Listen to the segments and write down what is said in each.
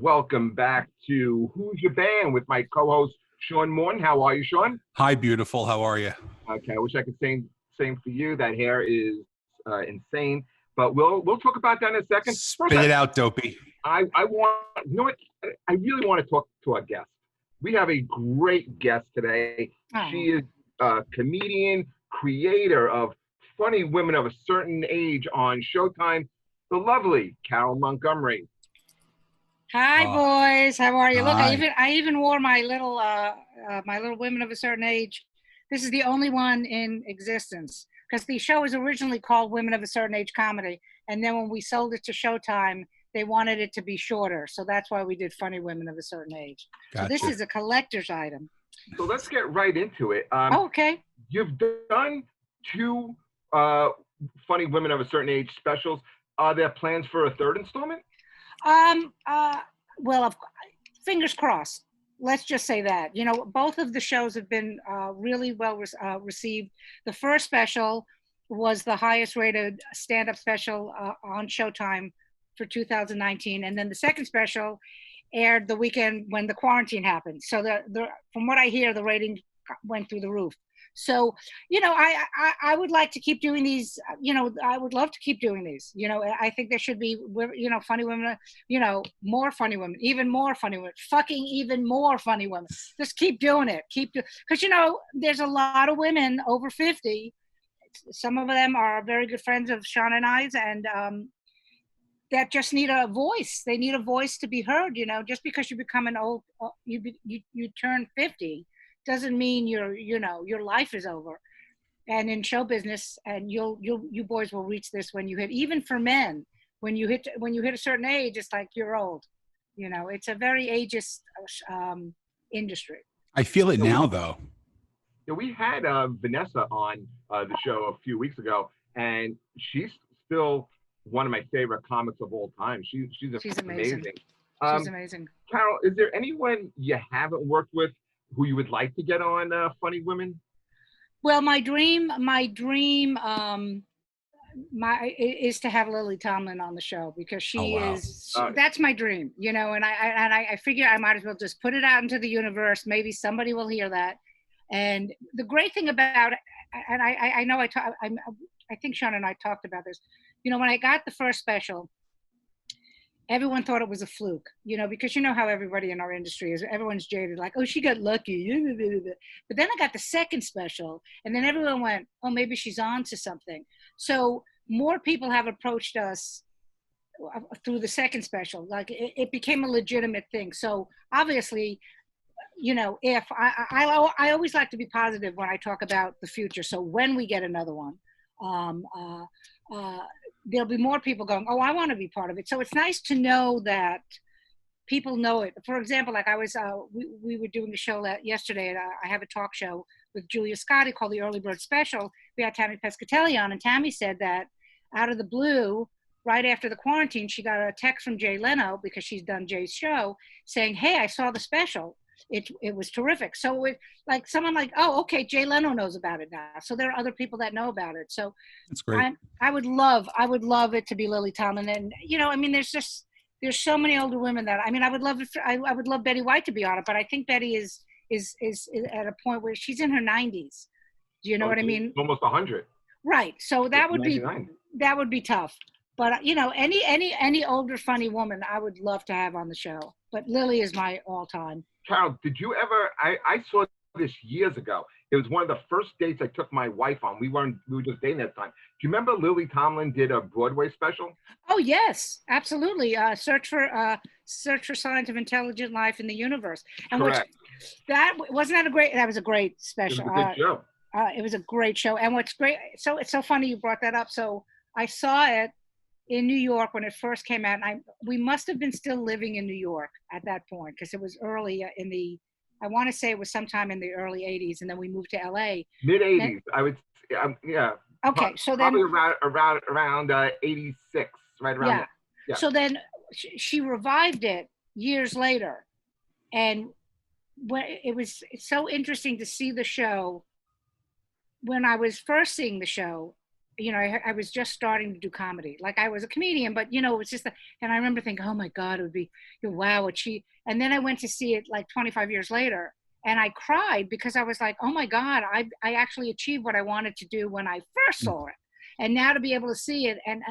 welcome back to Who's Your Band with my co-host Sean Morton. How are you, Sean? Hi, beautiful. How are you? Okay, I wish I could say same for you. That hair is insane, but we'll talk about that in a second. Spit it out, dopey. I want, you know what? I really want to talk to our guest. We have a great guest today. She is a comedian, creator of Funny Women of a Certain Age on Showtime, the lovely Carole Montgomery. Hi, boys. How are you? Hi. Look, I even wore my little Women of a Certain Age. This is the only one in existence because the show was originally called Women of a Certain Age Comedy, and then when we sold it to Showtime, they wanted it to be shorter, so that's why we did Funny Women of a Certain Age. Gotcha. So this is a collector's item. So let's get right into it. Okay. You've done two Funny Women of a Certain Age specials. Are there plans for a third installment? Well, fingers crossed. Let's just say that. You know, both of the shows have been really well received. The first special was the highest rated stand-up special on Showtime for 2019. And then the second special aired the weekend when the quarantine happened. So from what I hear, the ratings went through the roof. So, you know, I would like to keep doing these, you know, I would love to keep doing these. You know, I think there should be, you know, funny women, you know, more funny women, even more funny women, fucking even more funny women. Just keep doing it. Because, you know, there's a lot of women over 50. Some of them are very good friends of Sean and I's, and that just need a voice. They need a voice to be heard, you know, just because you become an old, you turn 50. Doesn't mean your life is over. And in show business, and you boys will reach this when you hit, even for men, when you hit a certain age, it's like you're old. You know, it's a very ageist industry. I feel it now, though. Yeah, we had Vanessa on the show a few weeks ago, and she's still one of my favorite comics of all time. She's amazing. She's amazing. Carole, is there anyone you haven't worked with who you would like to get on Funny Women? Well, my dream is to have Lily Tomlin on the show, because that's my dream, you know, and I figure I might as well just put it out into the universe. Maybe somebody will hear that. And the great thing about it, and I know I think Sean and I talked about this, you know, when I got the first special, everyone thought it was a fluke, you know, because you know how everybody in our industry is. Everyone's jaded, like, oh, she got lucky. But then I got the second special, and then everyone went, oh, maybe she's on to something. So more people have approached us through the second special. Like, it became a legitimate thing. So obviously, you know, if I always like to be positive when I talk about the future. So when we get another one, there'll be more people going, oh, I want to be part of it. So it's nice to know that people know it. For example, like we were doing a show yesterday, and I have a talk show with Julia Scotti called The Early Bird Special. We had Tammy Pescatelli on, and Tammy said that out of the blue, right after the quarantine, she got a text from Jay Leno, because she's done Jay's show, saying, hey, I saw the special. It was terrific. So like someone like, oh, okay, Jay Leno knows about it now. So there are other people that know about it. So that's great. I would love it to be Lily Tomlin. And, you know, I mean, there's so many older women that, I mean, I would love Betty White to be on it, but I think Betty is at a point where she's in her 90s. Do you know what I mean? Almost 100. Right. So that would 99. be tough. But, you know, any older funny woman I would love to have on the show. But Lily is my all-time. Carole, did you ever, I saw this years ago. It was one of the first dates I took my wife on. We were just dating at the time. Do you remember Lily Tomlin did a Broadway special? Oh, yes, absolutely. Search for Signs of Intelligent Life in the Universe. And correct. That was a great special. It was a good show. It was a great show. And what's great, so it's so funny you brought that up. So I saw it in New York when it first came out. And we must have been still living in New York at that point, because it was early I want to say it was sometime in the early 80s, and then we moved to LA. Mid 80s, I would, yeah. Okay, so then probably around 86, right around there. Yeah. So then she revived it years later, and it's so interesting to see the show. When I was first seeing the show, I was just starting to do comedy. Like I was a comedian, but it was just, and I remember thinking, oh my God, it would be, wow, and then I went to see it like 25 years later, and I cried because I was like, oh my God, I actually achieved what I wanted to do when I first saw it. And now to be able to see it and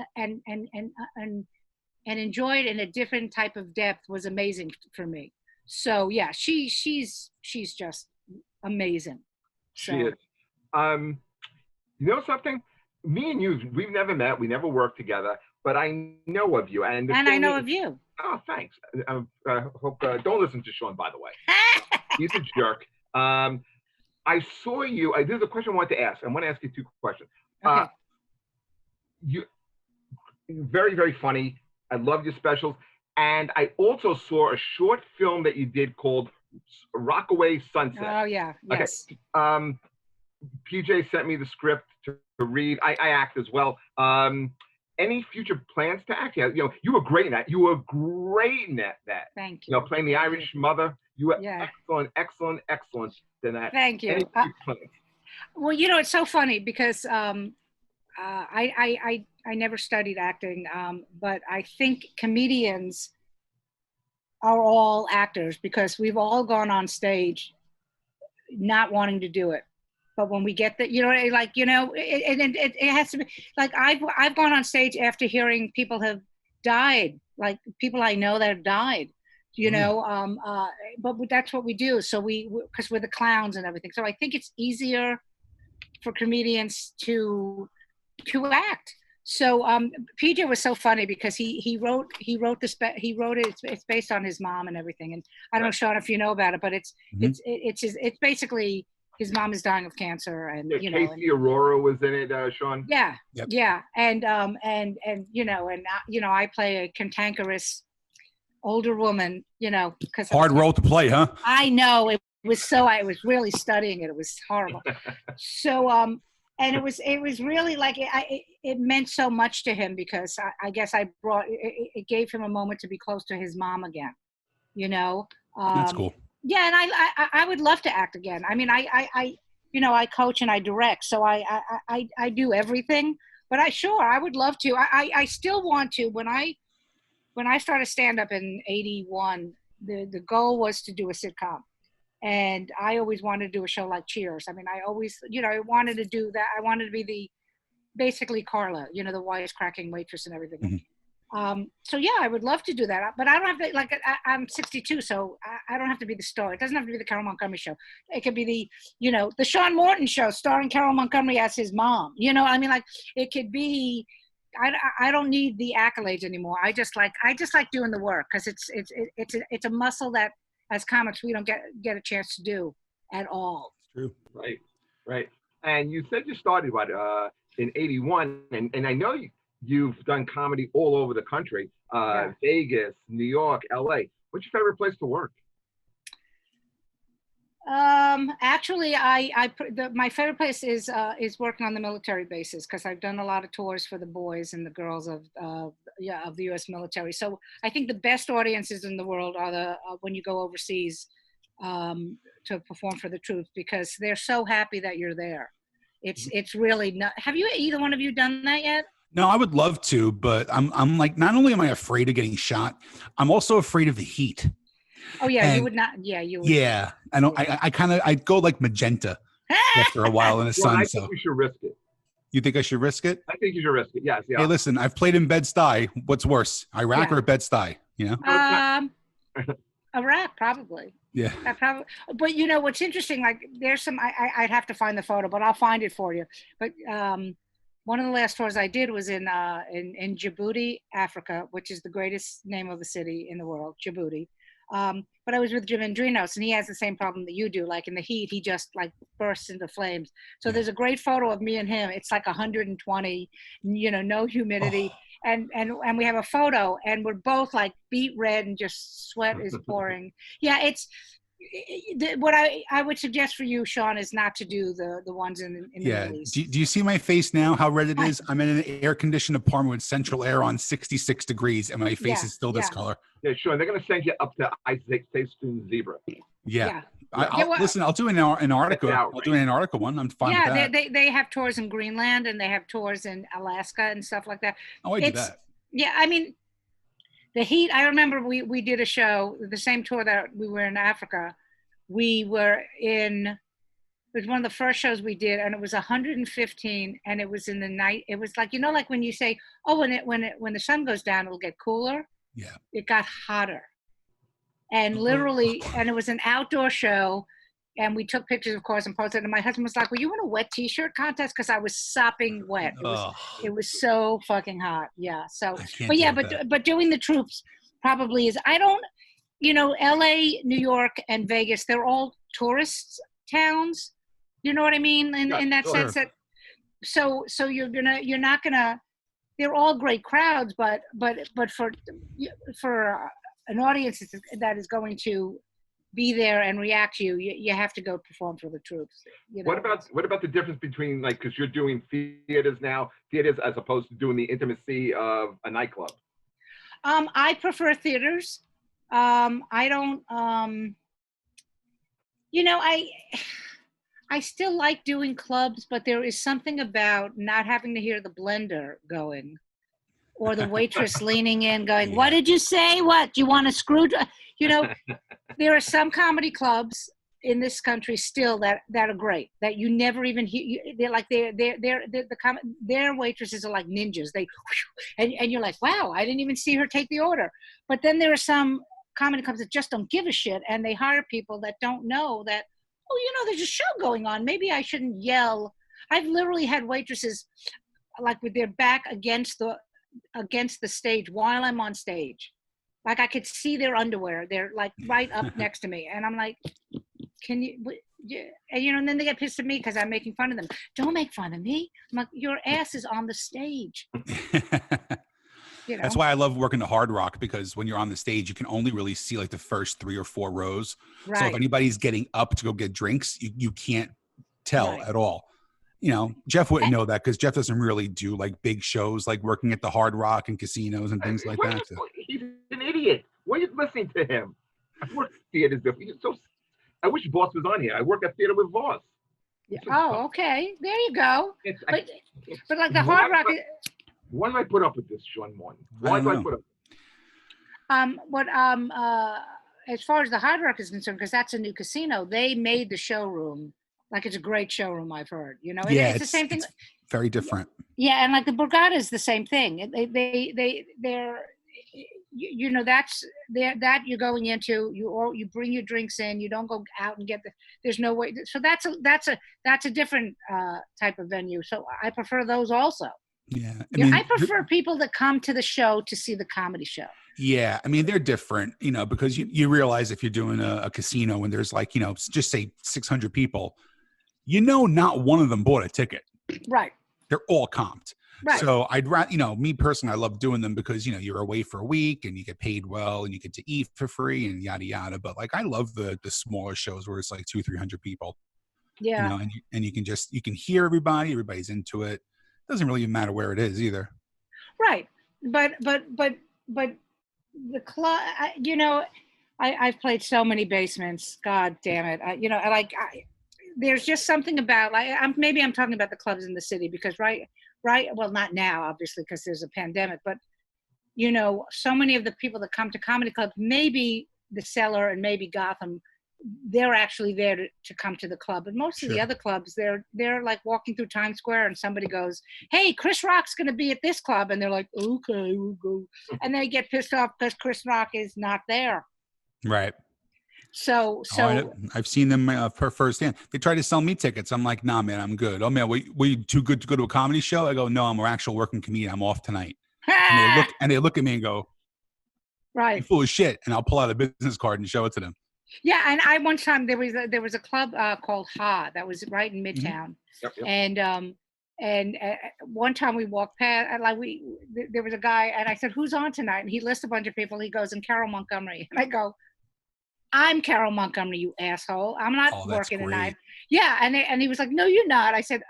enjoy it in a different type of depth was amazing for me. So yeah, she's just amazing. She is. You know something? Me and you, we've never met. We never worked together, but I know of you. And I know of you. Oh, thanks. I hope don't listen to Sean, by the way. He's a jerk. I saw you. There's a question I wanted to ask. I want to ask you two questions. Okay. You very, very funny. I love your specials. And I also saw a short film that you did called Rockaway Sunset. Oh, yeah. Yes. Okay. PJ sent me the script to read. I act as well. Any future plans to act? Yeah, you were great in that. You were great in that. Thank you. Playing the Irish mother. You were excellent in that. Thank you. Well, it's so funny because I never studied acting, but I think comedians are all actors because we've all gone on stage not wanting to do it. But when we get that, it has to be like I've gone on stage after hearing people have died, like people I know that have died, but that's what we do. So because we're the clowns and everything. So I think it's easier for comedians to act. So PJ was so funny because he wrote it. It's based on his mom and everything. And I don't know, Sean, if you know about it, but it's basically his mom is dying of cancer, and Casey Aurora was in it, Sean. Yeah, yep. Yeah, and I play a cantankerous older woman, because hard role to play, huh? I know it was. I was really studying it. It was horrible. So and it was really like it meant so much to him because I guess it gave him a moment to be close to his mom again. That's cool. Yeah, and I would love to act again. I mean, I coach and I direct, so I do everything. But I would love to. I still want to. When I started stand up in '81, the goal was to do a sitcom, and I always wanted to do a show like Cheers. I mean, I always I wanted to do that. I wanted to be basically Carla, the wisecracking waitress and everything. Mm-hmm. So yeah, I would love to do that, but I don't have to, I'm 62, so I don't have to be the star. It doesn't have to be the Carole Montgomery show. It could be the Sean Morton show starring Carole Montgomery as his mom. It could be, I don't need the accolades anymore. I just like doing the work because it's a muscle that as comics, we don't get a chance to do at all. True. Right. And you said you started in '81, and I know you've done comedy all over the country, Vegas, New York, LA. What's your favorite place to work? Actually, my favorite place is working on the military bases because I've done a lot of tours for the boys and the girls of the U.S. military. So I think the best audiences in the world are when you go overseas to perform for the troops because they're so happy that you're there. It's really not. Have either one of you done that yet? No, I would love to, but I'm like, not only am I afraid of getting shot, I'm also afraid of the heat. Oh yeah, you would not. Yeah, you would. Yeah, I know. I'd go like magenta after a while in the sun. I think you should risk it. You think I should risk it? I think you should risk it. Yes. Yeah. Hey, listen, I've played in Bed-Stuy. What's worse, Iraq or Bed-Stuy? Iraq probably. Yeah. But what's interesting? Like, there's some. I'd have to find the photo, but I'll find it for you. But one of the last tours I did was in Djibouti, Africa, which is the greatest name of a city in the world, Djibouti. But I was with Jim Andrinos, and he has the same problem that you do. Like in the heat, he just like bursts into flames. So there's a great photo of me and him. It's like 120, no humidity. Oh. And we have a photo, and we're both like beet red and just sweat is pouring. Yeah, it's what I would suggest for you, Sean, is not to do the ones in the Middle East. Do you see my face now? How red it is? I'm in an air-conditioned apartment with central air on 66 degrees, and my face is still this color. Yeah, sure. They're going to send you up to Ice Station Zebra. Yeah. Listen, I'll do an Antarctica. I'll do an Antarctica one. I'm fine with that. They have tours in Greenland and they have tours in Alaska and stuff like that. Oh, I do that. Yeah, I mean, the heat. I remember we did a show, the same tour that we were in Africa. We were in. It was one of the first shows we did, and it was 115, and it was in the night. It was like, like when you say, oh, when the sun goes down, it'll get cooler. Yeah. It got hotter. And literally, and it was an outdoor show, and we took pictures, of course, and posted. And my husband was like, "Well, you want a wet T-shirt contest?" Because I was sopping wet. It was so fucking hot. Yeah. So, but doing the troops probably is. I don't, L.A., New York, and Vegas. They're all tourist towns. You know what I mean? In that sense that. So you're not gonna. They're all great crowds, but for an audience that is going to be there and react to you, you have to go perform for the troops. What about the difference between, like, because you're doing theaters as opposed to doing the intimacy of a nightclub? I prefer theaters. I don't. I still like doing clubs, but there is something about not having to hear the blender going. Or the waitress leaning in going, what did you say? What, do you want a screwdriver? There are some comedy clubs in this country still that are great, that you never even hear. They're like, their waitresses are like ninjas. And you're like, wow, I didn't even see her take the order. But then there are some comedy clubs that just don't give a shit, and they hire people that don't know that, there's a show going on. Maybe I shouldn't yell. I've literally had waitresses like with their back against the stage while I'm on stage. Like I could see their underwear. They're like right up next to me. And I'm like, can you, and then they get pissed at me because I'm making fun of them. Don't make fun of me. I'm like, your ass is on the stage. That's why I love working the Hard Rock, because when you're on the stage, you can only really see like the first 3 or 4 rows. Right. So if anybody's getting up to go get drinks, you can't tell at all. Jeff wouldn't know that because Jeff doesn't really do like big shows, like working at the Hard Rock and casinos and things like that. So. He's an idiot. Why are you listening to him? I've worked theaters before. I wish Voss was on here. I work at theater with Voss. Yeah. Oh, okay. There you go. But like the Hard Rock. Why do I put up with this, Sean Morton? Why do I put up? As far as the Hard Rock is concerned, because that's a new casino, they made the showroom. Like it's a great showroom, I've heard. It's the same thing. It's very different. Yeah, and like the Borgata is the same thing. They're that you're going into. You bring your drinks in. You don't go out and get there's no way. So that's a different type of venue. So I prefer those also. Yeah, I prefer people that come to the show to see the comedy show. Yeah, I mean, they're different, because you realize if you're doing a casino and there's like, just say 600 people, not one of them bought a ticket. Right. They're all comped. Right. So I'd rather, me personally, I love doing them because, you're away for a week and you get paid well and you get to eat for free and yada, yada. But like, I love the smaller shows where it's like 200-300 people. Yeah. And you can hear everybody's into it. Doesn't really even matter where it is either. Right. But the club, I've played so many basements. God damn it. There's just something about, maybe I'm talking about the clubs in the city because right. Well, not now, obviously, because there's a pandemic, but so many of the people that come to comedy clubs, maybe the Cellar and maybe Gotham, they're actually there to come to the club. But most of the other clubs, they're like walking through Times Square and somebody goes, hey, Chris Rock's going to be at this club. And they're like, okay, we'll go. And they get pissed off because Chris Rock is not there. Right. So I've seen them firsthand. They try to sell me tickets. I'm like, nah, man, I'm good. Oh man, were you too good to go to a comedy show? I go, no, I'm an actual working comedian. I'm off tonight. And they look at me and go, right, you're full of shit. And I'll pull out a business card and show it to them. Yeah, and one time there was a club called Ha that was right in Midtown, and one time we walked past, there was a guy, and I said, "Who's on tonight?" And he lists a bunch of people. He goes, "And Carole Montgomery," and I go, "I'm Carole Montgomery, you asshole. I'm not working tonight." Yeah, and he was like, "No, you're not." I said,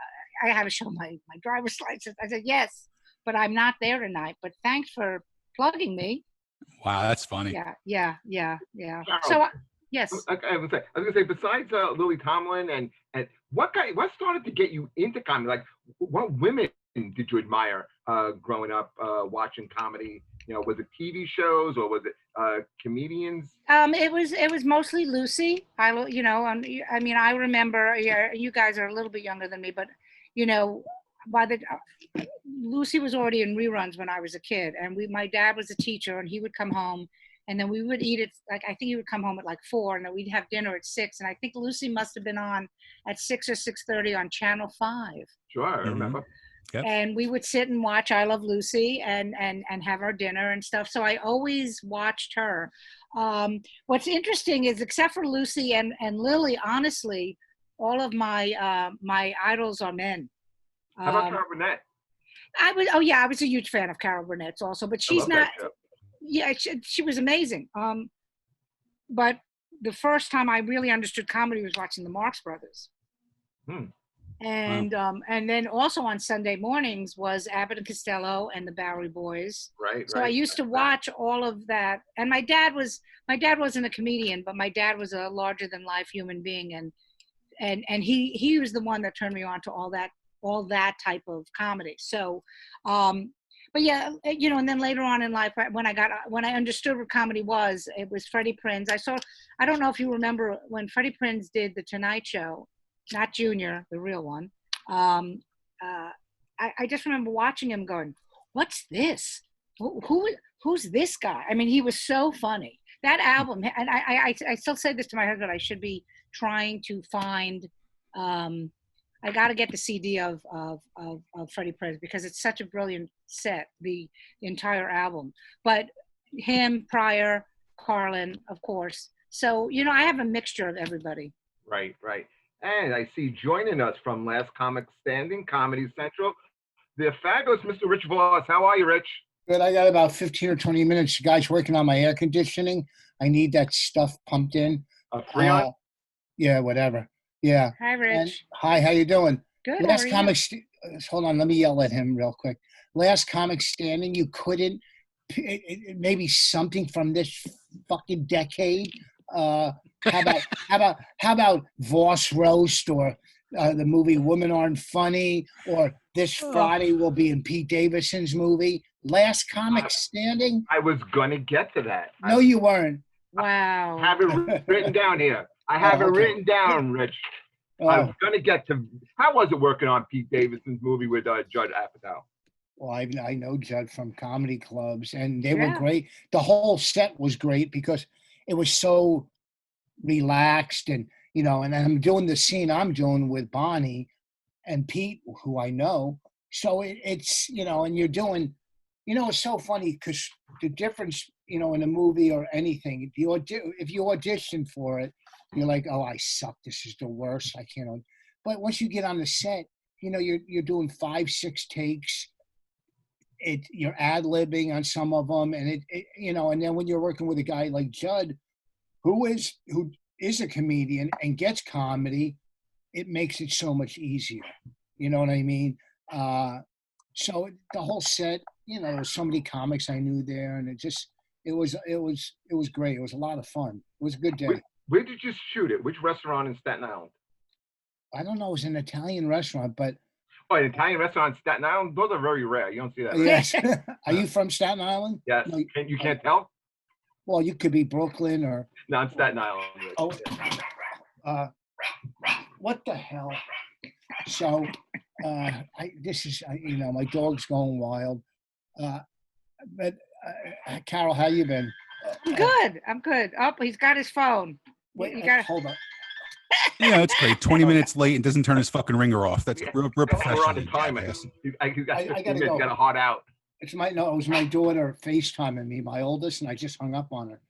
"I have to show my driver's license." I said, "Yes, but I'm not there tonight. But thanks for plugging me." Wow, that's funny. Yeah. So. Yes. I was gonna say, besides Lily Tomlin and what started to get you into comedy? Like, what women did you admire growing up watching comedy? You know, was it TV shows or was it comedians? It was mostly Lucy. I mean, I remember. Yeah, you guys are a little bit younger than me, but you know, by the Lucy was already in reruns when I was a kid, and my dad was a teacher, and he would come home, and then we would eat it. Like, I think he would come home at like 4, and then we'd have dinner at 6, and I think Lucy must have been on at 6 or 6:30 on Channel 5. Sure, I remember. Yep. And we would sit and watch I Love Lucy and have our dinner and stuff. So I always watched her. What's interesting is, except for Lucy and Lily, honestly, all of my my idols are men. How about Carole Burnett? I was a huge fan of Carole Burnett's also, but she's not. Yeah, she was amazing. But the first time I really understood comedy was watching the Marx Brothers. And and then also on Sunday mornings was Abbott and Costello and the Bowery Boys. Right. So I used to watch all of that. And my dad wasn't a comedian, but my dad was a larger than life human being, and he was the one that turned me on to all that type of comedy. So but yeah, you know, and then later on in life, when I understood what comedy was, it was Freddie Prinze. I don't know if you remember when Freddie Prinze did The Tonight Show. Not Junior, the real one. I just remember watching him going, "What's this? Who's this guy?" I mean, he was so funny. That album, and I still say this to my husband. I should be trying to find. I got to get the CD of Freddie Prinze, because it's such a brilliant set, the entire album. But him, Pryor, Carlin, of course. So, you know, I have a mixture of everybody. Right. And I see joining us from Last Comic Standing, Comedy Central, the fabulous Mr. Rich Voss. How are you, Rich? Good. I got about 15 or 20 minutes. The guy's working on my air conditioning. I need that stuff pumped in. Freon? Yeah, whatever. Yeah. Hi, Rich. And, hi, how you doing? Good. Last Comic hold on, let me yell at him real quick. Last Comic Standing, you couldn't, maybe something from this fucking decade. How about Voss Roast, or the movie Women Aren't Funny, or this Friday will be in Pete Davidson's movie Last Comic Standing? I was gonna get to that. No, you weren't. Wow. I have it written down here. I have it written down, Rich. I was gonna get to. How was it working on Pete Davidson's movie with Judd Apatow? Well, I know Judd from comedy clubs, and they were great. The whole set was great because it was so relaxed, and you know, and I'm doing the scene I'm doing with Bonnie and Pete, who I know. So it's, you know, and you're doing, you know, it's so funny because the difference, you know, in a movie or anything, if you audition for it, you're like, oh, I suck. This is the worst. I can't. But once you get on the set, you know, you're doing 5-6 takes. You're ad-libbing on some of them, and it you know, and then when you're working with a guy like Judd, who is a comedian and gets comedy, it makes it so much easier. You know what I mean? So the whole set, you know, there's so many comics I knew there, and it was great. It was a lot of fun. It was a good day. Where did you shoot it? Which restaurant in Staten Island? I don't know. It was an Italian restaurant, but. Oh, an Italian restaurant in Staten Island? Those are very rare. You don't see that. Right? Yes. Are you from Staten Island? Yes. No, you can't tell? Well, you could be Brooklyn or. No, I'm Staten Island. Oh. What the hell? So, you know, my dog's going wild. But Carole, how you been? I'm good. Oh, he's got his phone. Hold on. Yeah, it's great. 20 minutes late and doesn't turn his fucking ringer off. That's real professional. We're on the time. I gotta go. Got a hot out. It was my daughter FaceTiming me, my oldest, and I just hung up on her.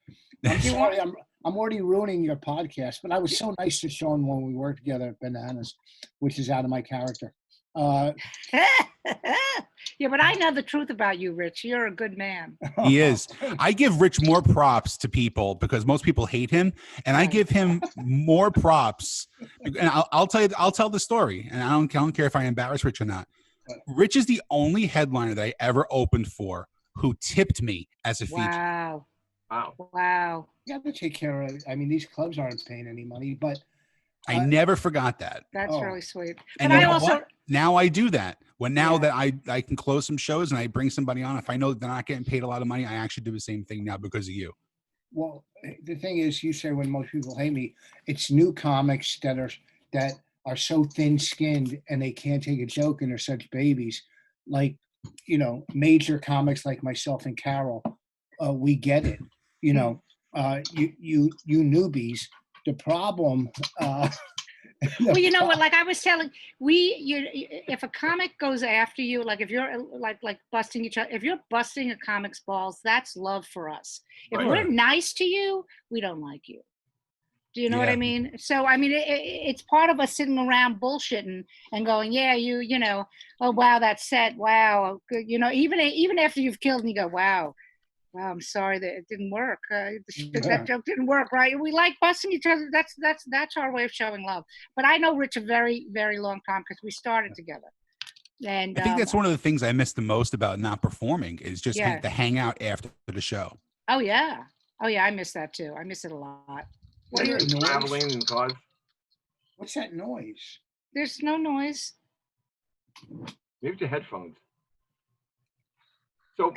I'm sorry, I'm already ruining your podcast, but I was so nice to Sean when we worked together at Bananas, which is out of my character. Yeah, but I know the truth about you, Rich. You're a good man. He is. I give Rich more props to people because most people hate him, and I give him more props. And I'll tell the story, and I don't care if I embarrass Rich or not. Rich is the only headliner that I ever opened for who tipped me as a feature. Wow. Wow. Wow. You have to take care of. I mean, these clubs aren't paying any money, but I never forgot that. That's really sweet. And but I also what? Now I do that. Now that I can close some shows and I bring somebody on, if I know they're not getting paid a lot of money, I actually do the same thing now because of you. Well, the thing is, you say when most people hate me, it's new comics that are so thin-skinned and they can't take a joke and they're such babies. Like, major comics like myself and Carole, we get it. You newbies. The problem. Well, you know what? Like I was telling, if a comic goes after you, like if you're like busting each other, if you're busting a comic's balls, that's love for us. If we're nice to you, we don't like you. Do you know what I mean? So I mean, it's part of us sitting around bullshitting and going, yeah, oh wow, that set, wow, even after you've killed and you go, wow, I'm sorry that it didn't work. That joke didn't work, right? We like busting each other. That's our way of showing love. But I know Rich a very, very long time because we started together. And I think that's one of the things I miss the most about not performing is just the hangout after the show. Oh yeah, I miss that too. I miss it a lot. What are you traveling in cars? What's that noise? There's no noise. Maybe it's your headphones. So.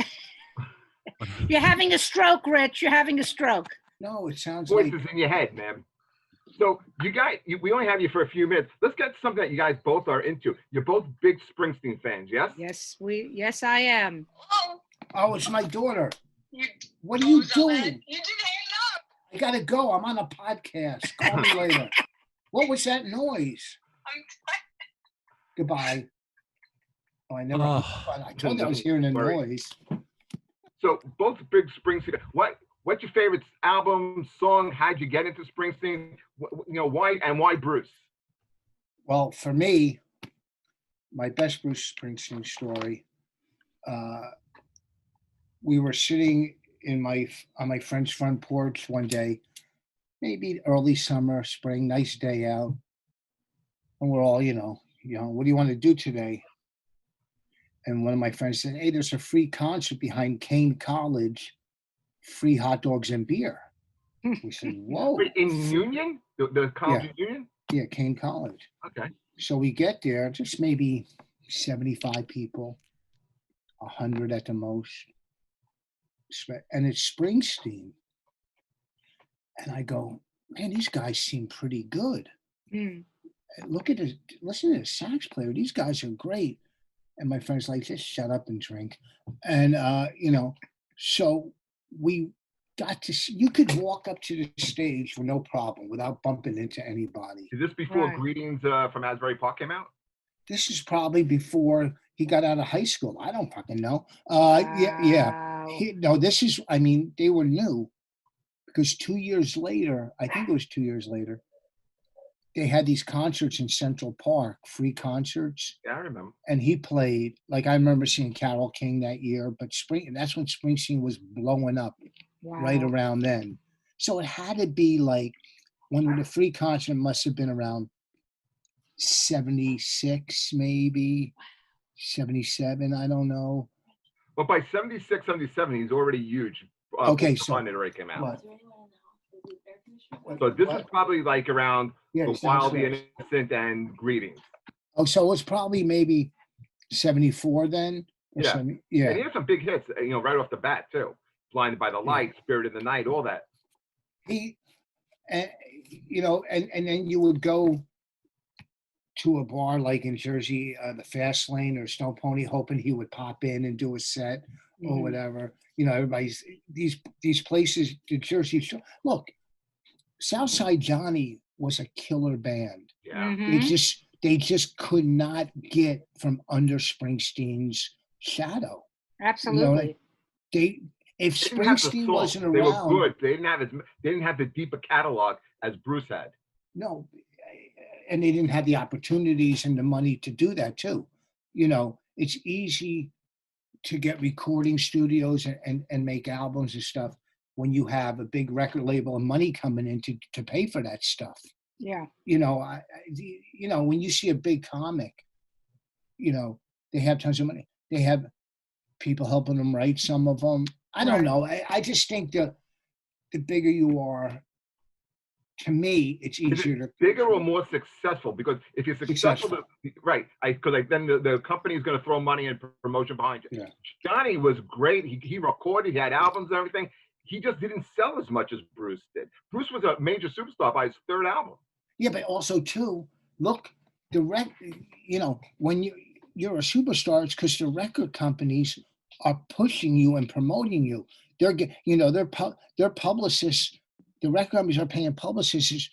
You're having a stroke, Rich. You're having a stroke. No, it sounds voices in your head, man. So you guys, we only have you for a few minutes. Let's get something that you guys both are into. You're both big Springsteen fans, yes? Yes, I am. Oh, it's my daughter. What are you doing? You didn't hang up. I gotta go. I'm on a podcast. Call me later. What was that noise? Goodbye. Oh, I never. I told you I was hearing a noise. So both big Springsteen. What's your favorite album, song? How'd you get into Springsteen? Why Bruce? Well, for me, my best Bruce Springsteen story. We were sitting on my friend's front porch one day, maybe early summer, spring, nice day out, and we're all, what do you want to do today? And one of my friends said, hey, there's a free concert behind Kane College, free hot dogs and beer. We said, whoa. In Union? The college in Union? Yeah, Kane College. Okay. So we get there, just maybe 75 people, 100 at the most. And it's Springsteen. And I go, man, these guys seem pretty good. Listen to the sax player. These guys are great. And my friend's like, just shut up and drink. And, so we got to see, you could walk up to the stage for no problem without bumping into anybody. Is this before Greetings from Asbury Park came out? This is probably before he got out of high school. I don't fucking know. Wow. They were new because 2 years later, I think it was 2 years later, they had these concerts in Central Park, free concerts. Yeah, I remember. And he played, like I remember seeing Carole King that year, but that's when Springsteen was blowing up right around then. So it had to be like, when the free concert must have been around 76, maybe 77, I don't know. But by 76, 77, he's already huge. Okay, so. It already came out. What? So this is probably like around The Wild, the Innocent, and Greetings. Oh, so it's probably maybe 74 then? Yeah. And he had some big hits, right off the bat too. Blinded by the Light, Spirit in the Night, all that. And then you would go to a bar like in Jersey, the Fast Lane or Snow Pony, hoping he would pop in and do a set or whatever. Everybody's these places, the Jersey. Look, Southside Johnny was a killer band. Yeah. They just could not get from under Springsteen's shadow. Absolutely. If Springsteen wasn't around, they were good. They didn't have the deeper catalog as Bruce had. No, and they didn't have the opportunities and the money to do that too. It's easy to get recording studios and make albums and stuff when you have a big record label and money coming in to pay for that stuff. Yeah. When you see a big comic, they have tons of money. They have people helping them write some of them. I don't know. I just think that the bigger you are, to me, it's easier to bigger or more successful, because if you're successful. Right? Because then the company is going to throw money and promotion behind you. Yeah. Johnny was great. He recorded. He had albums and everything. He just didn't sell as much as Bruce did. Bruce was a major superstar by his third album. Yeah, but also too, look, when you're a superstar, it's because the record companies are pushing you and promoting you. Their publicists, the record companies are paying publicists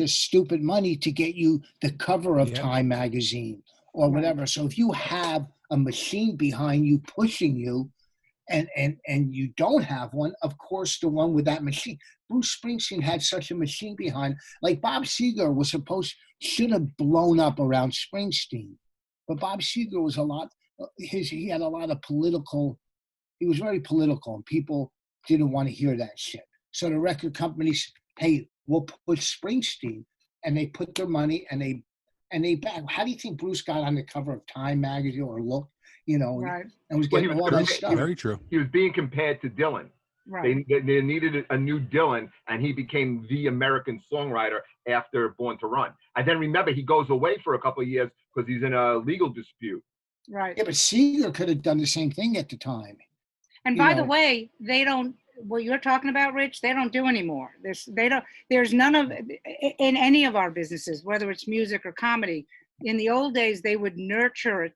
stupid money to get you the cover of Time magazine or whatever. So if you have a machine behind you pushing you, and you don't have one, of course, the one with that machine. Bruce Springsteen had such a machine behind. Like Bob Seger should have blown up around Springsteen, but Bob Seger was he had a lot of political. He was very political, and people didn't want to hear that shit. So the record companies, hey, we'll put Springsteen, and they put their money and they back. How do you think Bruce got on the cover of Time magazine or Look? Right. And was getting all that stuff. Very true. He was being compared to Dylan. Right. They needed a new Dylan, and he became the American songwriter after Born to Run. And then remember, he goes away for a couple of years because he's in a legal dispute. Right. Yeah, but Seeger could have done the same thing at the time. And by the way, they don't. What you're talking about, Rich, they don't do anymore. There's none of in any of our businesses, whether it's music or comedy. In the old days, they would nurture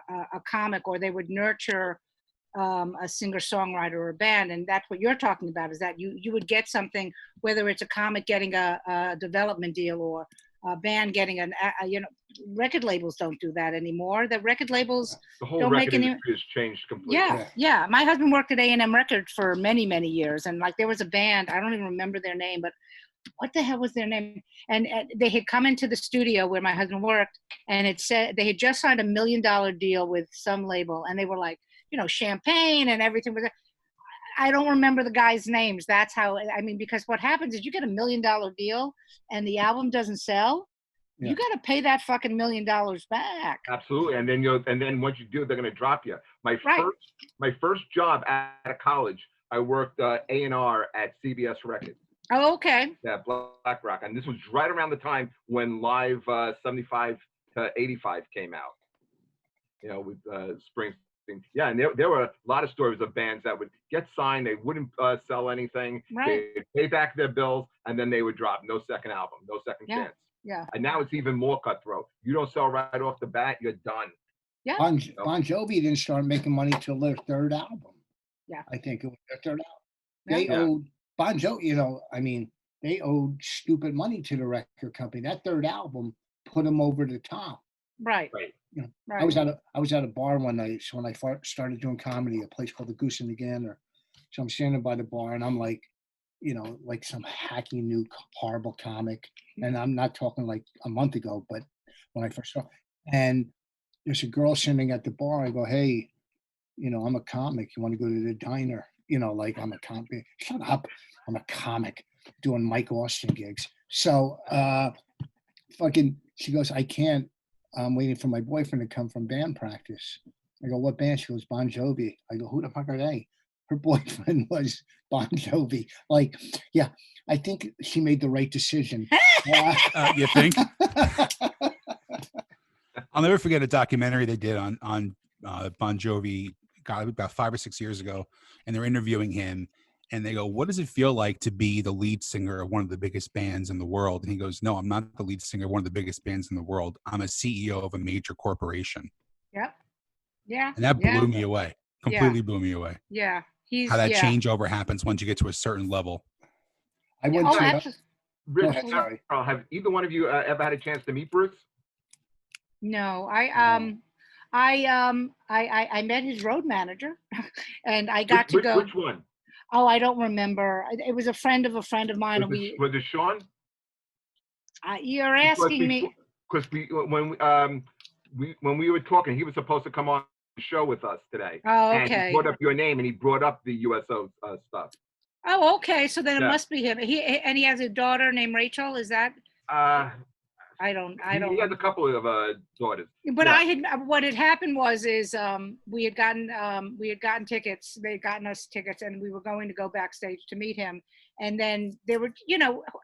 a comic, or they would nurture a singer-songwriter or a band, and that's what you're talking about, is that you would get something, whether it's a comic getting a development deal or a band getting record labels don't do that anymore. The record labels the whole don't record make any. industry has changed completely. Yeah. My husband worked at A&M Records for many, many years, and like there was a band, I don't even remember their name, but what the hell was their name? And they had come into the studio where my husband worked, and it said they had just signed $1 million deal with some label, and they were like, champagne and everything was. I don't remember the guys' names. That's how. Because what happens is you get $1 million deal, and the album doesn't sell. Yeah. You got to pay that fucking $1 million back. Absolutely, and then once you do, they're going to drop you. My first job at a college, I worked A&R at CBS Records. Oh, okay. Yeah, Black Rock. And this was right around the time when Live 75 to 85 came out, with Springsteen. Yeah, and there were a lot of stories of bands that would get signed, they wouldn't sell anything, they'd pay back their bills, and then they would drop. No second album, no second chance. Yeah. And now it's even more cutthroat. You don't sell right off the bat, you're done. Yeah. Bon Jovi didn't start making money till their third album. Yeah. I think it was their third album. They owed Bon Jovi, they owed stupid money to the record company. That third album put them over the top. Right. I was at a bar one night when I started doing comedy, a place called the Goose and the Gander. So I'm standing by the bar, and I'm like, like some hacky new horrible comic. And I'm not talking like a month ago, but when I first saw, and there's a girl sitting at the bar. I go, hey, I'm a comic. You want to go to the diner? Like I'm a comic. Shut up. I'm a comic doing Mike Austin gigs. So she goes, I can't. I'm waiting for my boyfriend to come from band practice. I go, what band? She goes, Bon Jovi. I go, who the fuck are they? Her boyfriend was Bon Jovi. Like, yeah, I think she made the right decision. You think? I'll never forget a documentary they did on Bon Jovi, about 5 or 6 years ago, and they're interviewing him, and they go, what does it feel like to be the lead singer of one of the biggest bands in the world? And he goes, no, I'm not the lead singer of one of the biggest bands in the world. I'm a CEO of a major corporation. Yep. Yeah. And that blew me away. Completely blew me away. Yeah. How that changeover happens once you get to a certain level. I went Rich, have either one of you ever had a chance to meet Bruce? No, I met his road manager, and I got to go. Which one? Oh, I don't remember. It was a friend of mine. Was it Sean? You're asking me. Because when we were talking, he was supposed to come on the show with us today. Oh, okay. And he brought up your name, and he brought up the USO stuff. Oh, okay. So then it must be him. He has a daughter named Rachel. Is that? I don't. He has a couple of daughters. But what had happened was we had gotten tickets. They had gotten us tickets, and we were going to go backstage to meet him. And then there were,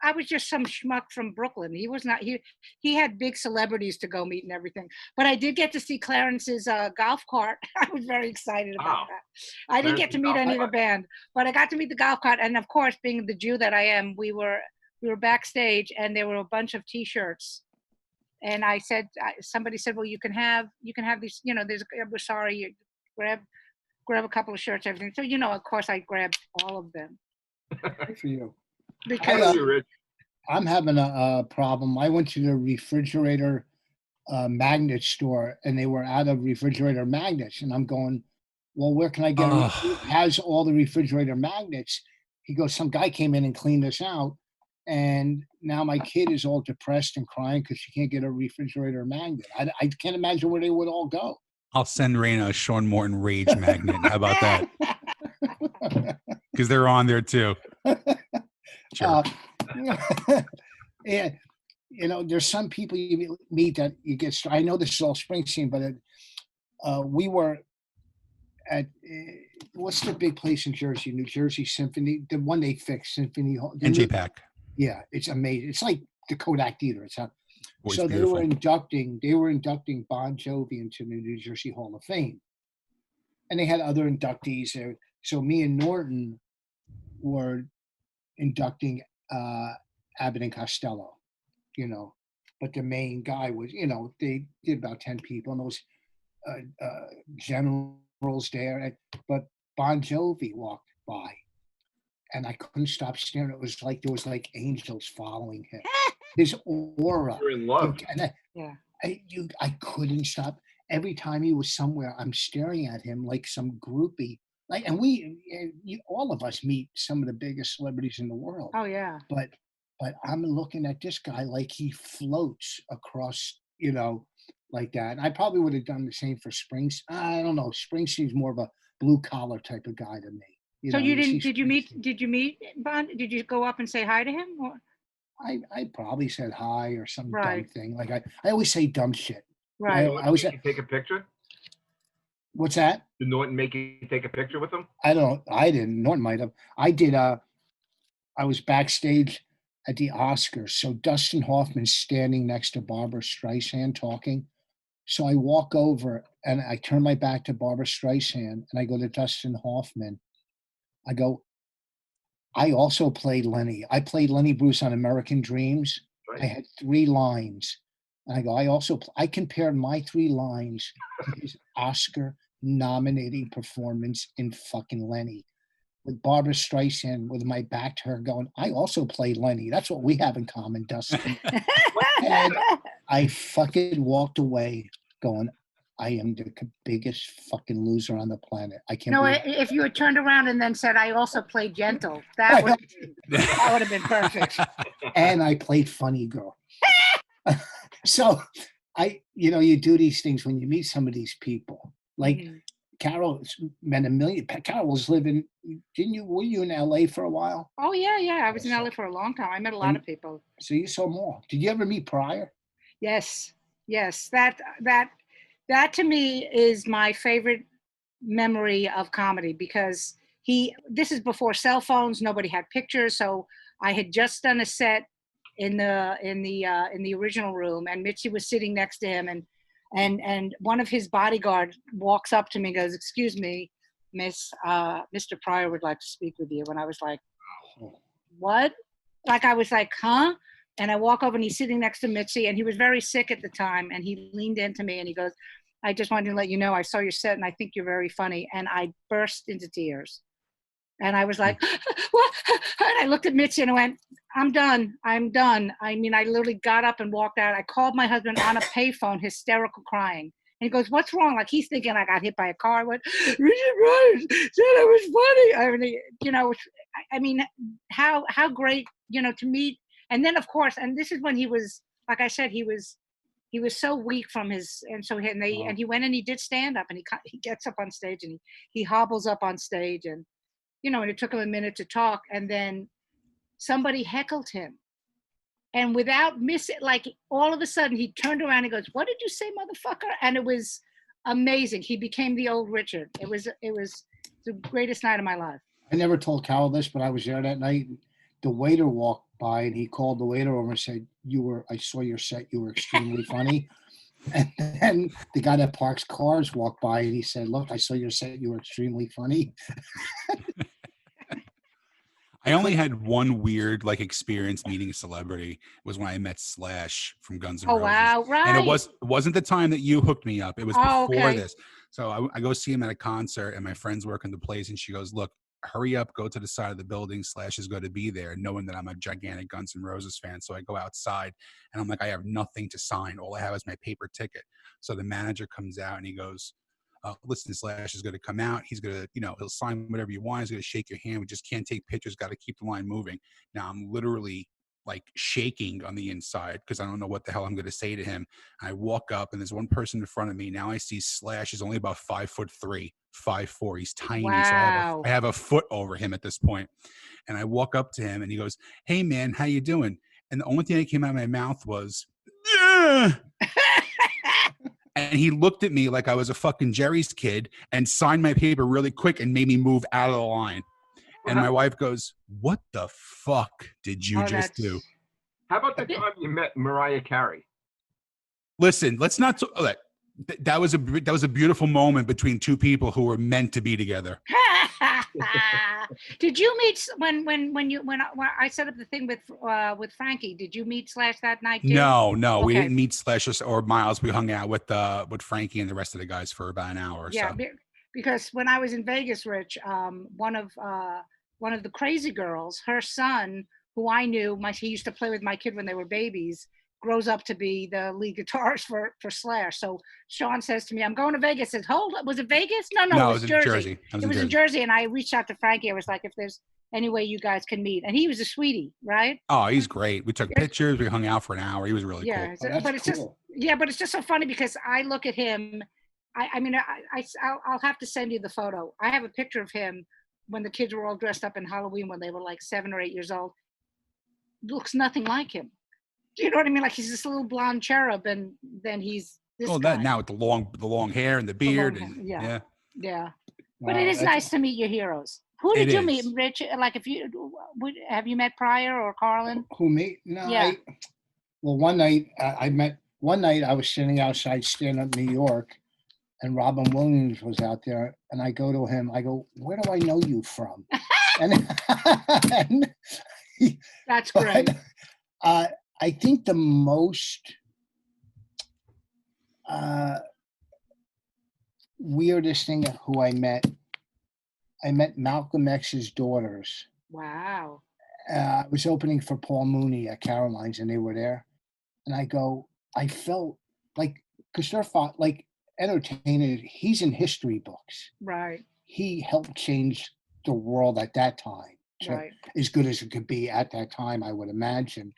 I was just some schmuck from Brooklyn. He was not. He had big celebrities to go meet and everything. But I did get to see Clarence's golf cart. I was very excited about that. I didn't get to meet any of the band, but I got to meet the golf cart. And of course, being the Jew that I am, we were backstage, and there were a bunch of T-shirts. And I said, somebody said, well, you can have these, we're sorry, you grab a couple of shirts, everything. So, of course I grabbed all of them. Good for you. Because I'm having a problem. I went to the refrigerator magnet store, and they were out of refrigerator magnets. And I'm going, well, where can I get it? Who has all the refrigerator magnets? He goes, some guy came in and cleaned this out. And now my kid is all depressed and crying because she can't get a refrigerator magnet. I can't imagine where they would all go. I'll send Raina a Sean Morton Rage magnet. How about that? Because they're on there too. Sure. Yeah, there's some people you meet that you get. I know this is all Springsteen, but we were at what's the big place in Jersey? New Jersey Symphony, the one they fixed, Symphony Hall. NJPAC. Yeah, it's amazing. It's like the Kodak Theater. So they beautiful. were inducting Bon Jovi into the New Jersey Hall of Fame, and they had other inductees there. So me and Norton were inducting Abbott and Costello, but the main guy was, they did about 10 people, and those generals there, but Bon Jovi walked by. And I couldn't stop staring. It was like there was like angels following him. His aura. You're in love. And I couldn't stop. Every time he was somewhere, I'm staring at him like some groupie. And all of us meet some of the biggest celebrities in the world. Oh yeah. But I'm looking at this guy like he floats across, like that. And I probably would have done the same for Springsteen. I don't know. Springsteen's more of a blue collar type of guy to me. So you didn't? Did you meet Bon? Did you go up and say hi to him? Or? I probably said hi or some dumb thing. Like I always say dumb shit. Right. I was take a picture. What's that? Did Norton make you take a picture with him? I didn't. Norton might have. I did. I was backstage at the Oscars. So Dustin Hoffman's standing next to Barbra Streisand talking. So I walk over and I turn my back to Barbra Streisand and I go to Dustin Hoffman. I go, I also played Lenny. I played Lenny Bruce on American Dreams. Right. I had 3 lines. And I go, I compared my 3 lines to his Oscar-nominating performance in fucking Lenny. With Barbra Streisand, with my back to her going, I also played Lenny. That's what we have in common, Dustin. And I fucking walked away going, I am the biggest fucking loser on the planet. I can't. No, if you had turned around and then said, "I also played Gentle," that would have been perfect. And I played Funny Girl. So you do these things when you meet some of these people. Like Carole met a million. Carole was living. Were you in LA for a while? Oh yeah. I was in LA for a long time. I met a lot of people. So you saw more. Did you ever meet Pryor? Yes. That to me is my favorite memory of comedy because this is before cell phones. Nobody had pictures. So I had just done a set in the original room and Mitzi was sitting next to him and one of his bodyguards walks up to me and goes, "Excuse me, Miss, Mr. Pryor would like to speak with you." And I was like, what? Like, I was like, huh? And I walk over and he's sitting next to Mitzi and he was very sick at the time. And he leaned into me and he goes, "I just wanted to let you know, I saw your set and I think you're very funny." And I burst into tears. And I was like, what? And I looked at Mitzi and I went, I'm done. I mean, I literally got up and walked out. I called my husband on a payphone, hysterical crying. And he goes, "What's wrong?" Like he's thinking I got hit by a car. I went, "Richard Pryor said I was funny." I mean, how great, to meet. And then of course, and this is when he was, like I said, he was so weak from his, and so and he went and he did stand up and he gets up on stage and he hobbles up on stage and and it took him a minute to talk and then somebody heckled him And without missing, like all of a sudden he turned around and goes, "What did you say, motherfucker?" And it was amazing. He became the old Richard. It was the greatest night of my life. I never told Carole this, but I was there that night. The waiter walked by and he called the waiter over and said, I saw your set. You were extremely funny. And then the guy that parks cars walked by and he said, "Look, I saw your set. You were extremely funny." I only had one weird like experience meeting a celebrity. Was when I met Slash from Guns N' Roses. Wow, right. And it wasn't the time that you hooked me up. It was before this. So I go see him at a concert and my friend's working the place and she goes, "Look, hurry up, go to the side of the building. Slash is going to be there," knowing that I'm a gigantic Guns N' Roses fan. So I go outside and I'm like, I have nothing to sign. All I have is my paper ticket. So the manager comes out and he goes, "Listen, Slash is going to come out. He's going to, he'll sign whatever you want. He's going to shake your hand. We just can't take pictures. Got to keep the line moving." Now I'm literally like shaking on the inside because I don't know what the hell I'm going to say to him. I walk up and there's one person in front of me. Now I see Slash is only about 5'3", 5'4". He's tiny. Wow. So I have a foot over him at this point. And I walk up to him and he goes, "Hey man, how you doing?" And the only thing that came out of my mouth was, "Yeah." And he looked at me like I was a fucking Jerry's kid and signed my paper really quick and made me move out of the line. And my wife goes, "What the fuck did you just do?" How about the time you met Mariah Carey? Listen, let's not. That was a beautiful moment between two people who were meant to be together. Did you meet when I set up the thing with Frankie? Did you meet Slash that night too? No, okay. We didn't meet Slash or Miles. We hung out with Frankie and the rest of the guys for about an hour or so. Because when I was in Vegas, Rich, one of the crazy girls, her son, who I knew, he used to play with my kid when they were babies, grows up to be the lead guitarist for Slash. So Sean says to me, "I'm going to Vegas." Says, "Hold up, was it Vegas?" No, it was Jersey. It was in Jersey. And I reached out to Frankie. I was like, "If there's any way you guys can meet." And he was a sweetie, right? Oh, he's great. We took pictures. We hung out for an hour. He was really cool. But it's cool. But it's just so funny because I look at him. I'll have to send you the photo. I have a picture of him when the kids were all dressed up in Halloween when they were like 7 or 8 years old. Looks nothing like him. Do you know what I mean? Like he's this little blonde cherub, and then he's this guy. That now with the long hair and the beard. Yeah. But it is nice to meet your heroes. Who did you meet, Rich? Like, have you met Pryor or Carlin? Who, me? No. Yeah. One night I was sitting outside stand-up New York, and Robin Williams was out there, and I go to him. I go, "Where do I know you from?" and that's great. I think the most weirdest thing of who I met Malcolm X's daughters. Wow. I was opening for Paul Mooney at Caroline's and they were there. And I felt like, because they're like entertainers, he's in history books. Right. He helped change the world at that time. Right. As good as it could be at that time, I would imagine.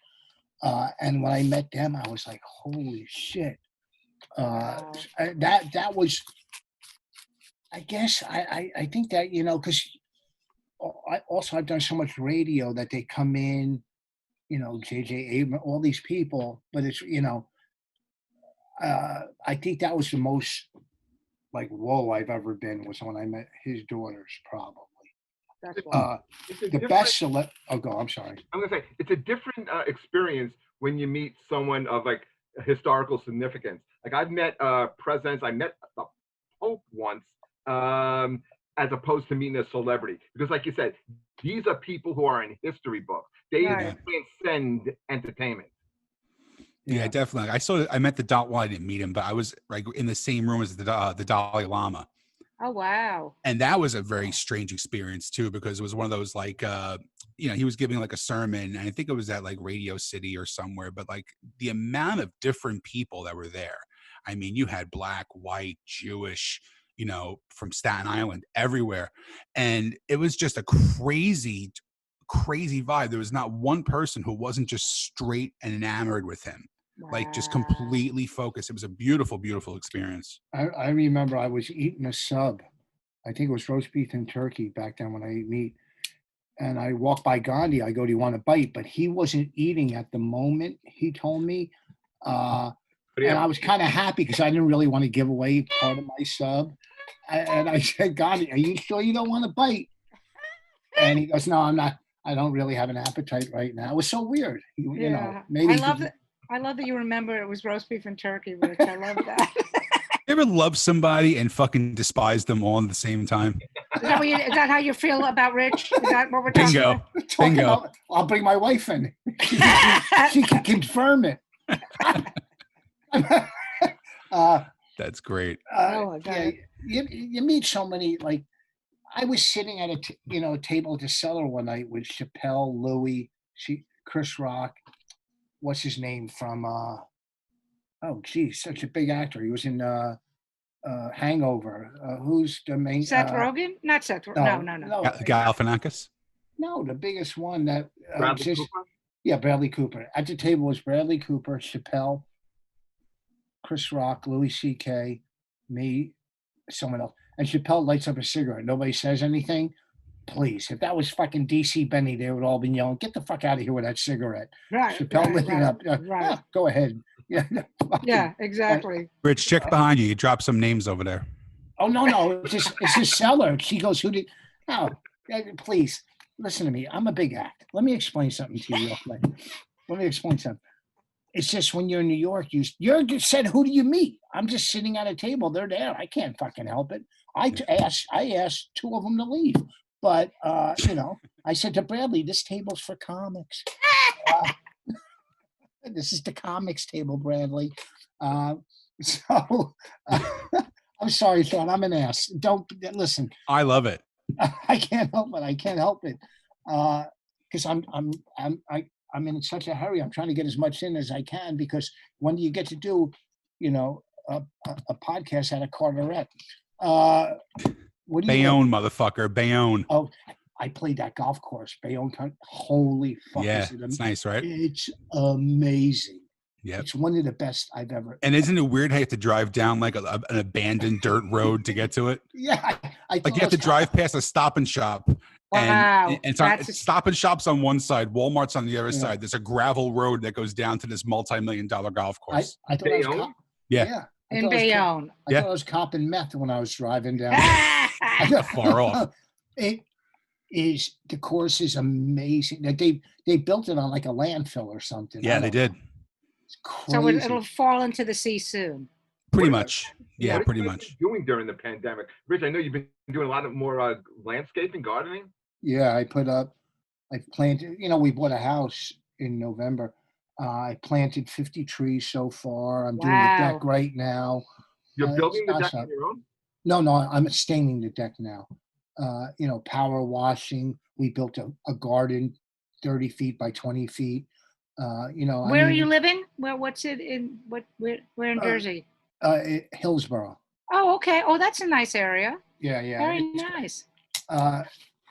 And when I met them, I was like, "Holy shit!" Wow. That was, I guess, I think that because I've done so much radio that they come in, J.J. Abrams, all these people, but it's I think that was the most like whoa I've ever been was when I met his daughters, probably. The best I'm sorry. I'm gonna say it's a different experience when you meet someone of like historical significance. Like I've met presidents. I met the Pope once, as opposed to meeting a celebrity, because like you said, these are people who are in history books. They transcend entertainment. Yeah, definitely. I met well, I didn't meet him, but I was like in the same room as the Dalai Lama. Oh, wow. And that was a very strange experience too, because it was one of those like, he was giving like a sermon, and I think it was at like Radio City or somewhere, but like the amount of different people that were there. I mean, you had Black, white, Jewish, from Staten Island, everywhere. And it was just a crazy vibe. There was not one person who wasn't just straight and enamored with him. Wow. Like just completely focused. It was a beautiful, beautiful experience. I remember I was eating a sub. I think it was roast beef and turkey back then when I ate meat. and I walked by Gandhi. I go, "Do you want a bite?" But he wasn't eating at the moment. He told me, and I was kind of happy because I didn't really want to give away part of my sub. And I said, "Gandhi, are you sure you don't want a bite?" And he goes, "No, I'm not. I don't really have an appetite right now." It was so weird. You know, maybe I love that you remember it was roast beef and turkey, Rich. I love that. You ever love somebody and fucking despise them all at the same time? Is that how you feel about Rich? Is that what we're talking about? Bingo. I'll bring my wife in. She can confirm it. That's great. Yeah, you meet so many, like, I was sitting at a table at the Cellar one night with Chappelle, Louis, Chris Rock. What's his name from? Oh, geez, such a big actor. He was in Hangover. Who's the main? Seth Rogen? Not Seth Rogen. No. Galifianakis? No, the biggest one that. Bradley Cooper? Yeah, Bradley Cooper. At the table was Bradley Cooper, Chappelle, Chris Rock, Louis C.K., me, someone else. And Chappelle lights up a cigarette. Nobody says anything. Please, if that was fucking DC Benny, they would all be yelling, "Get the fuck out of here with that cigarette." Right. Chappelle lit it up. Right. Go ahead. Yeah, exactly. Rich, check behind you. You dropped some names over there. Oh, no. It's just Cellar. She goes, "Who did?" Oh, please, listen to me. I'm a big act. Let me explain something to you real quick. Let me explain something. It's just when you're in New York, you said, "Who do you meet?" I'm just sitting at a table. They're there. I can't fucking help it. I asked two of them to leave. But, I said to Bradley, "This table's for comics." This is the comics table, Bradley. I'm sorry, Sean. I'm an ass. Don't listen. I love it. I can't help it. Because I'm in such a hurry. I'm trying to get as much in as I can, because when do you get to do, a podcast at a Carteret? Bayonne, motherfucker. Bayonne. Oh, I played that golf course. Bayonne. Holy fuck. Yeah, it's nice, right? It's amazing. Yeah. It's one of the best I've ever. And isn't it weird how you have to drive down like an abandoned dirt road to get to it? Yeah. Like you have to drive past a Stop and Shop. Wow. And it's Stop and Shop's on one side, Walmart's on the other side. There's a gravel road that goes down to this multi-million-dollar golf course. I thought I was in Bayonne. I thought I was copping meth when I was driving down. Far off. The course is amazing. They built it on like a landfill or something. Yeah, they did. It's crazy. So it'll fall into the sea soon. Pretty much. Yeah, pretty much. Doing during the pandemic, Rich, I know you've been doing a lot of more landscaping, gardening. Yeah, I planted. We bought a house in November. I planted 50 trees so far. I'm doing the deck right now. You're building the deck on your own? No, I'm staining the deck now. Power washing. We built a garden 30 feet by 20 feet. Where are you living? What's it in? Where in Jersey? Hillsborough. Oh, okay. Oh, that's a nice area. Yeah. Very nice.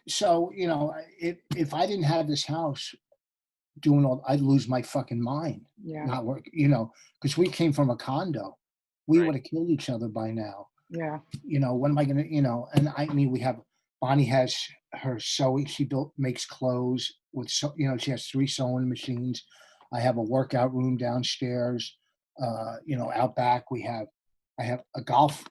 So, if I didn't have this house doing I'd lose my fucking mind. Yeah. Not work, because we came from a condo. We would have killed each other by now. Yeah. When am I going to, and I mean, Bonnie has her sewing. She makes clothes with, she has 3 sewing machines. I have a workout room downstairs. Out back I have a golf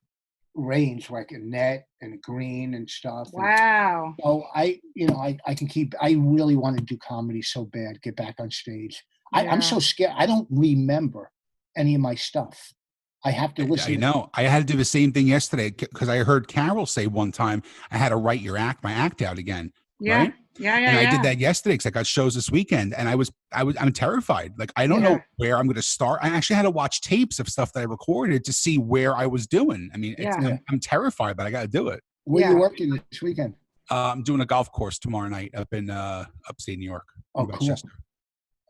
range where I can net and green and stuff. Wow. So I really want to do comedy so bad, get back on stage. Yeah. I'm so scared. I don't remember any of my stuff. I have to listen. I know. I had to do the same thing yesterday because I heard Carole say one time I had to write my act out again. Yeah. Right? Yeah. And I did that yesterday because I got shows this weekend, and I'm terrified. Like I don't know where I'm going to start. I actually had to watch tapes of stuff that I recorded to see where I was doing. I mean, I'm terrified, but I got to do it. Where are you working this weekend? I'm doing a golf course tomorrow night up in upstate New York. Oh, cool.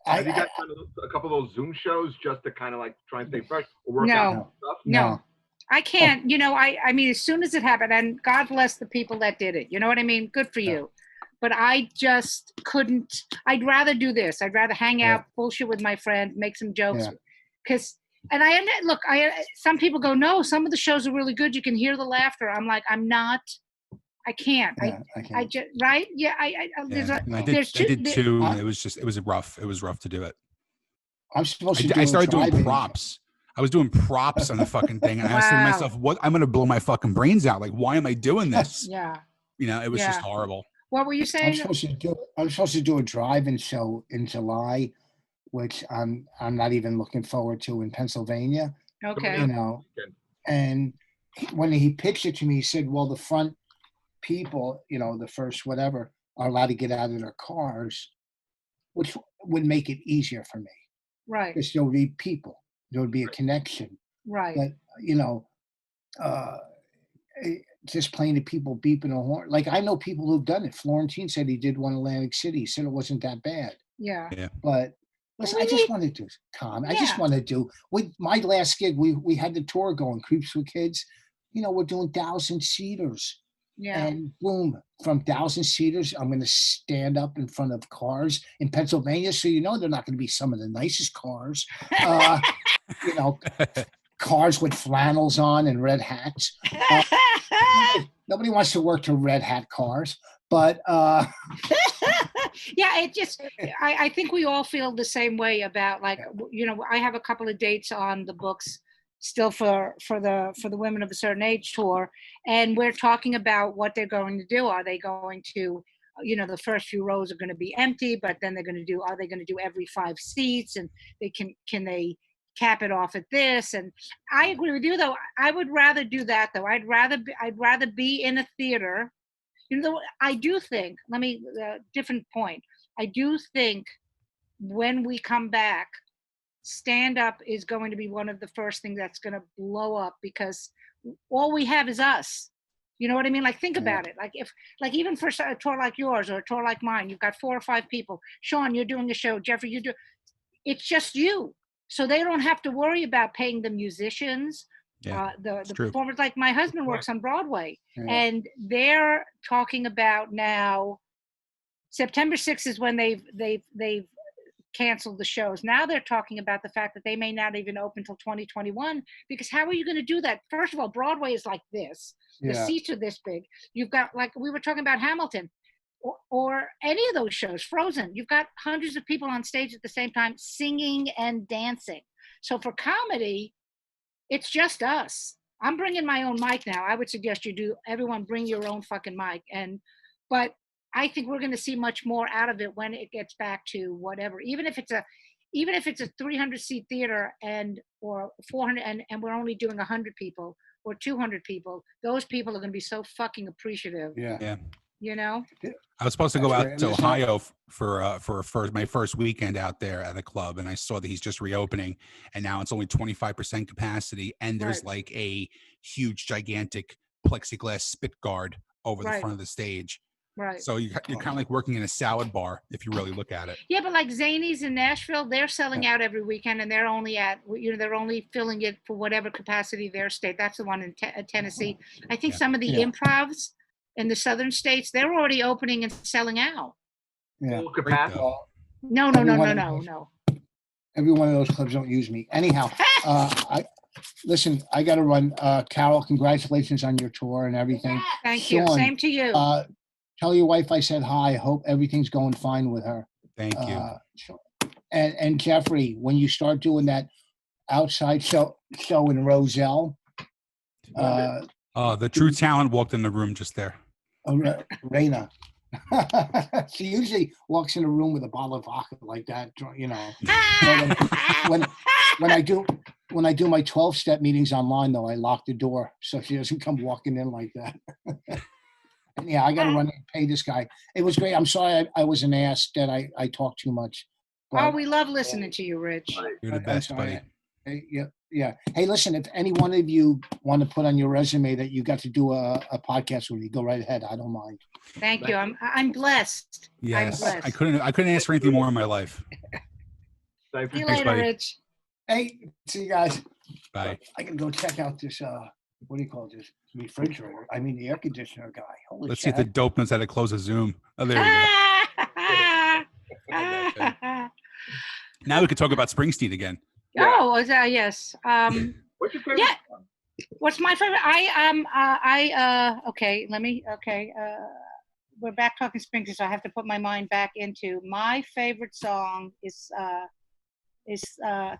Have you guys done a couple of those Zoom shows just to kind of like try and stay fresh or work out stuff? No. I can't. I mean, as soon as it happened, and God bless the people that did it. You know what I mean? Good for you. But I just couldn't. I'd rather do this. I'd rather hang out, bullshit with my friend, make some jokes. Some people go, no, some of the shows are really good. You can hear the laughter. I'm like, I I can't. Yeah, I can't. I just right. Yeah. I did too. And it was rough to do it. I'm supposed to. I started doing props. I was doing props on the fucking thing, and I was saying to myself, "What? I'm gonna blow my fucking brains out! Like, why am I doing this?" Yeah. It was just horrible. What were you saying? I'm supposed to do a drive-in show in July, which I'm not even looking forward to in Pennsylvania. Okay. And when he pitched it to me, he said, "Well, the front people, the first whatever, are allowed to get out of their cars, which would make it easier for me." Right. Because there would be people. There would be a connection. Right. But, just playing to people beeping a horn. Like, I know people who've done it. Florentine said he did one in Atlantic City. He said it wasn't that bad. Yeah. But listen, I just want to do, Tom. I just want to do. With my last gig, we had the tour going, Creeps with Kids. We're doing 1,000-seaters. Yeah. And boom, from 1,000-seaters, I'm going to stand up in front of cars in Pennsylvania. So they're not going to be some of the nicest cars. Cars with flannels on and red hats. Nobody wants to work to red hat cars, but yeah, I think we all feel the same way about, like, I have a couple of dates on the books still for the Women of a Certain Age tour, and we're talking about what they're going to do. Are they going to, the first few rows are going to be empty, but then are they going to do every 5 seats, and they can they cap it off at this? And I agree with you, though. I would rather do that, though. I'd rather be in a theater. I do think, different point. I do think when we come back, stand-up is going to be one of the first things that's going to blow up, because all we have is us. You know what I mean? Like, think about it. Like, even for a tour like yours or a tour like mine, you've got 4 or 5 people. Sean, you're doing a show. Jeffrey, it's just you. So they don't have to worry about paying the musicians, the performers. Like, my husband works on Broadway, and they're talking about now, September 6th is when they've canceled the shows. Now they're talking about the fact that they may not even open till 2021, because how are you going to do that? First of all, Broadway is like this. The seats are this big. You've got, like we were talking about, Hamilton or any of those shows, Frozen. You've got hundreds of people on stage at the same time singing and dancing. So for comedy, it's just us. I'm bringing my own mic now. I would suggest everyone bring your own fucking mic. But I think we're going to see much more out of it when it gets back to whatever, even if it's a 300-seat theater or 400, and we're only doing 100 people or 200 people. Those people are going to be so fucking appreciative. Yeah. I was supposed to go out to Ohio for my first weekend out there at a club, and I saw that he's just reopening, and now it's only 25% capacity, and there's like a huge, gigantic plexiglass spit guard over the front of the stage. Right. So you're kind of like working in a salad bar if you really look at it. Yeah, but like Zanies in Nashville, they're selling out every weekend, and they're only they're only filling it for whatever capacity their state. That's the one in Tennessee. I think some of the improvs in the southern states, they're already opening and selling out. Yeah. No. Every one of those clubs don't use me. Anyhow, I got to run. Carole, congratulations on your tour and everything. Thank you. Same to you. Tell your wife I said hi. Hope everything's going fine with her. Thank you. And Jeffrey, when you start doing that outside show in Roselle. The true talent walked in the room just there. Raina. She usually walks in a room with a bottle of vodka like that, when I do my 12-step meetings online, though, I lock the door so she doesn't come walking in like that. Yeah, I got to run and pay this guy. It was great. I'm sorry I was an ass that I talked too much. But, we love listening to you, Rich. You're the best, buddy. Hey, yeah. Hey, listen, if any one of you want to put on your resume that you got to do a podcast with me, go right ahead. I don't mind. Thank you. I'm blessed. Yes, I'm blessed. I couldn't ask for anything more in my life. See you later, Rich. Hey, see you guys. Bye. I can go check out this. What do you call this? Refrigerator. I mean, the air conditioner guy. Holy Let's shit. see if the dope knows how to close a Zoom. Oh, there you go. Now we could talk about Springsteen again. Oh, yes. What's your favorite song? What's my favorite? Okay, we're back talking Springsteen, so I have to put my mind back into my favorite song is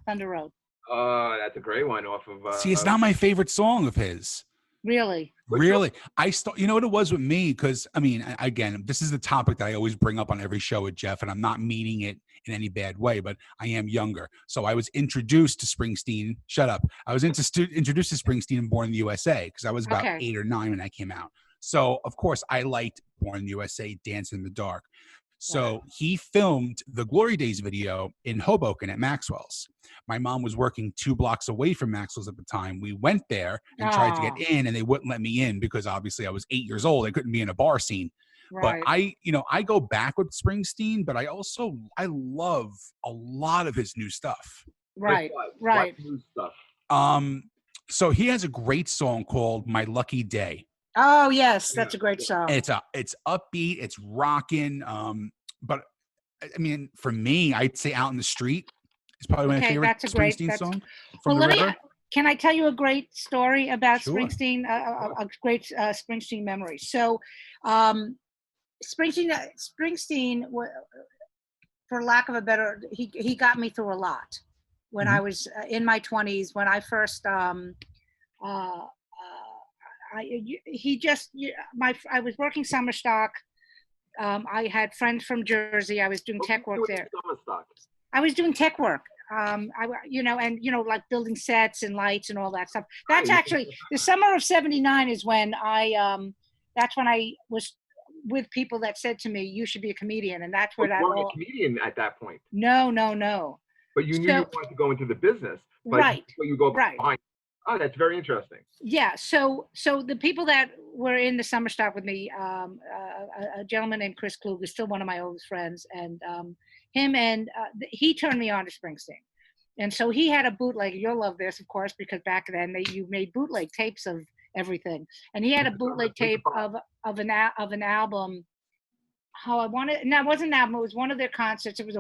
Thunder Road. That's a great one off of. See, it's not my favorite song of his. Really? Really? You know what it was with me? Because, I mean, again, this is the topic that I always bring up on every show with Jeff, and I'm not meaning it in any bad way, but I am younger. So I was introduced to Springsteen. Shut up. I was introduced to Springsteen and Born in the USA because I was about 8 or 9 when that came out. So, of course, I liked Born in the USA, Dance in the Dark. So he filmed the Glory Days video in Hoboken at Maxwell's. My mom was working 2 blocks away from Maxwell's at the time. We went there and tried to get in, and they wouldn't let me in because obviously I was 8 years old. I couldn't be in a bar scene. Right. But I go back with Springsteen, but I love a lot of his new stuff. Right. What new stuff? So he has a great song called My Lucky Day. Oh yes, that's a great song. It's upbeat, it's rocking. But I mean, for me, I'd say Out in the Street is probably my favorite Springsteen song. Can I tell you a great story about Springsteen? A great Springsteen memory. So, Springsteen, for lack of a better, he got me through a lot when I was in my 20s. When I first I was working summer stock. I had friends from Jersey. I was doing tech work there. I was doing tech work. Like building sets and lights and all that stuff. That's actually the summer of '79 is when that's when I was with people that said to me, "You should be a comedian," and that's where you weren't a comedian at that point. No. But you knew you wanted to go into the business, right? So you go behind. Oh, that's very interesting. Yeah. So the people that were in the summer stock with me, a gentleman named Chris Klug is still one of my oldest friends, and he turned me on to Springsteen. And so he had a bootleg. You'll love this, of course, because back then you made bootleg tapes of everything. And he had a bootleg tape of an album. It wasn't an album. It was one of their concerts. It was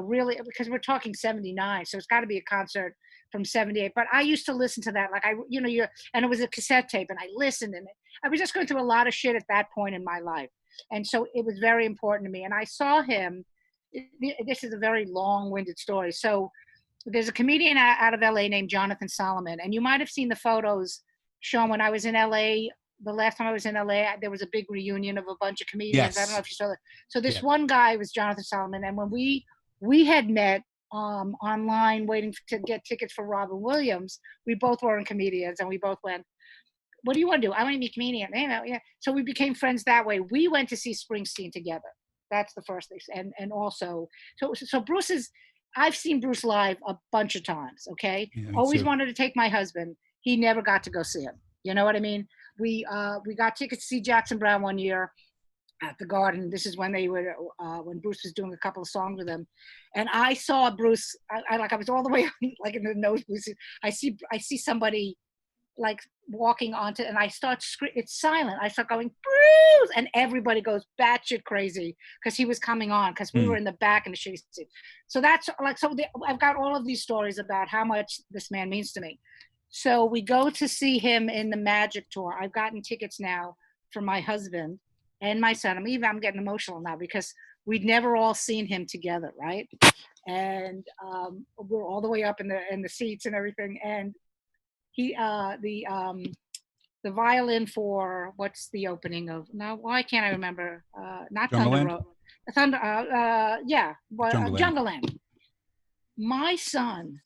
because we're talking '79, so it's got to be a concert from '78. But I used to listen to that, and it was a cassette tape, and I listened, and I was just going through a lot of shit at that point in my life, and so it was very important to me. And I saw him. This is a very long-winded story. So there's a comedian out of LA named Jonathan Solomon, and you might have seen the photos shown when I was in LA. The last time I was in LA, there was a big reunion of a bunch of comedians. Yes. I don't know if you saw that. So this one guy was Jonathan Solomon, and when we had met online waiting to get tickets for Robin Williams, we both weren't comedians, and we both went, "What do you want to do?" "I want to be a comedian." Yeah. So we became friends that way. We went to see Springsteen together. That's the first thing. And also, so Bruce I've seen Bruce live a bunch of times. Okay, always wanted to take my husband. He never got to go see him. You know what I mean? We got tickets to see Jackson Browne one year at the Garden. This is when when Bruce was doing a couple of songs with him, and I saw Bruce. I was all the way like in the nosebleeds. I see somebody like walking onto, and I start it's silent. I start going, "Bruce!" and everybody goes batshit crazy because he was coming on, because we were in the back in the shitty seat. So I've got all of these stories about how much this man means to me. So we go to see him in the Magic Tour. I've gotten tickets now for my husband and my son. I'm getting emotional now because we'd never all seen him together, right? And we're all the way up in the seats and everything. And he the violin for what's the opening of now? Why can't I remember? Not Thunder Road. Jungleland. My son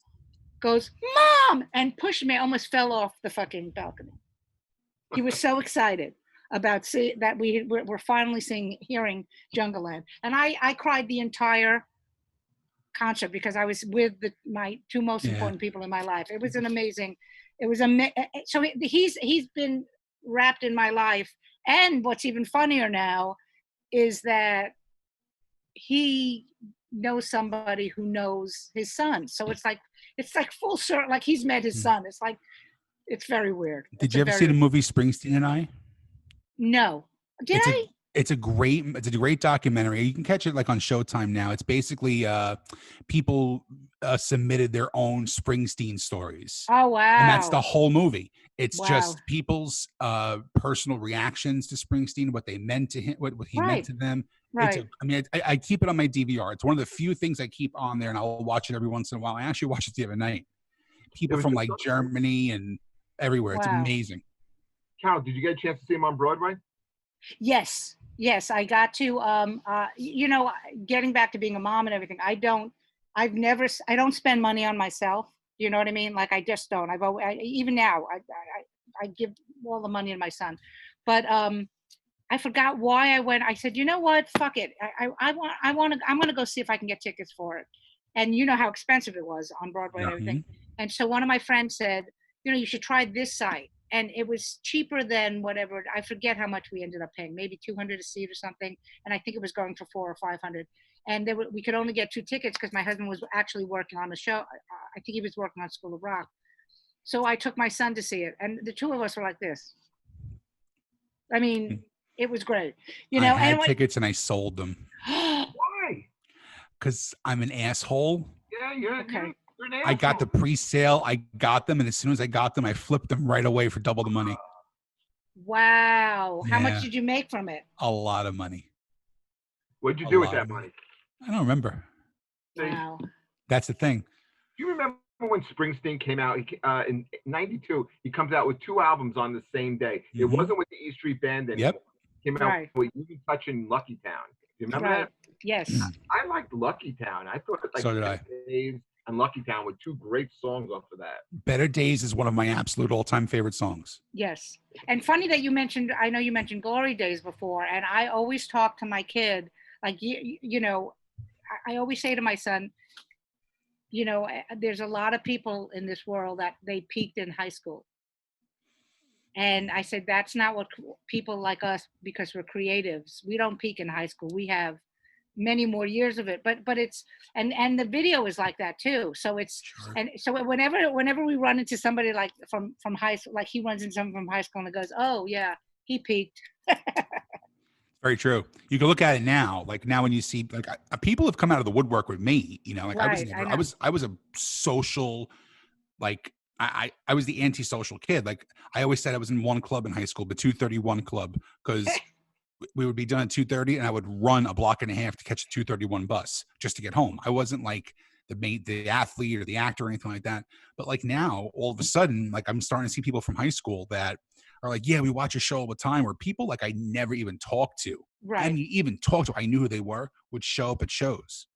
goes, "Mom!" and pushed me. I almost fell off the fucking balcony. He was so excited about that we're finally hearing Jungleland, and I cried the entire concert because I was with my two most important people in my life. It was an amazing. It was so he's been wrapped in my life, and what's even funnier now is that he knows somebody who knows his son. So it's like full circle. Like he's met his son. It's very weird. Did you ever see the movie Springsteen and I? No. Did I? It's a great documentary. You can catch it like on Showtime now. It's basically people submitted their own Springsteen stories. Oh wow! And that's the whole movie. It's just people's personal reactions to Springsteen, what they meant to him, what he meant to them. Right. I keep it on my DVR. It's one of the few things I keep on there, and I'll watch it every once in a while. I actually watched it the other night. People from like Germany and everywhere. It's amazing. Carole, did you get a chance to see him on Broadway? Yes, I got to. You know, getting back to being a mom and everything, I don't spend money on myself. You know what I mean? Like I just don't. Even now, I give all the money to my son, but I forgot why I went. I said, you know what? Fuck it. I'm gonna go see if I can get tickets for it. And you know how expensive it was on Broadway and everything. And so one of my friends said, you know, you should try this site. And it was cheaper than whatever. I forget how much we ended up paying, maybe $200 a seat or something. And I think it was going for $400 or $500. And we could only get 2 tickets because my husband was actually working on the show. I think he was working on School of Rock. So I took my son to see it. And the two of us were like this. I mean, it was great. You know, I had tickets and I sold them. Why? Because I'm an asshole. Yeah. Okay. I got the pre-sale. I got them, and as soon as I got them, I flipped them right away for double the money. Wow. How much did you make from it? A lot of money. What'd you do with that money? I don't remember. Wow. That's the thing. Do you remember when Springsteen came out in '92? He comes out with 2 albums on the same day. It wasn't with the E Street Band anymore. Yep. He came out with Even Touching Lucky Town. Do you remember that? Yes. I liked Lucky Town. I thought So did I. Days and Lucky Town were 2 great songs off of that. Better Days is one of my absolute all-time favorite songs. Yes. And funny that you mentioned, I know you mentioned Glory Days before, and I always talk to my kid, like, you know, I always say to my son, you know, there's a lot of people in this world that they peaked in high school. And I said, that's not what people like us, because we're creatives. We don't peak in high school. We have many more years of it, but it's and the video is like that too. So it's and so whenever we run into somebody like from high school, like he runs into someone from high school and goes, oh yeah, he peaked. Very true. You can look at it now. Like now when you see like people have come out of the woodwork with me, you know, like I was a social, like I was the antisocial kid. Like I always said I was in one club in high school, the 231 club, because we would be done at 2:30 and I would run a block and a half to catch the 231 bus just to get home. I wasn't like the athlete or the actor or anything like that. But like now, all of a sudden, like I'm starting to see people from high school that are like, yeah, we watch a show all the time, where people like I never even talked to. Right. I didn't even talk to. I knew who they were, would show up at shows.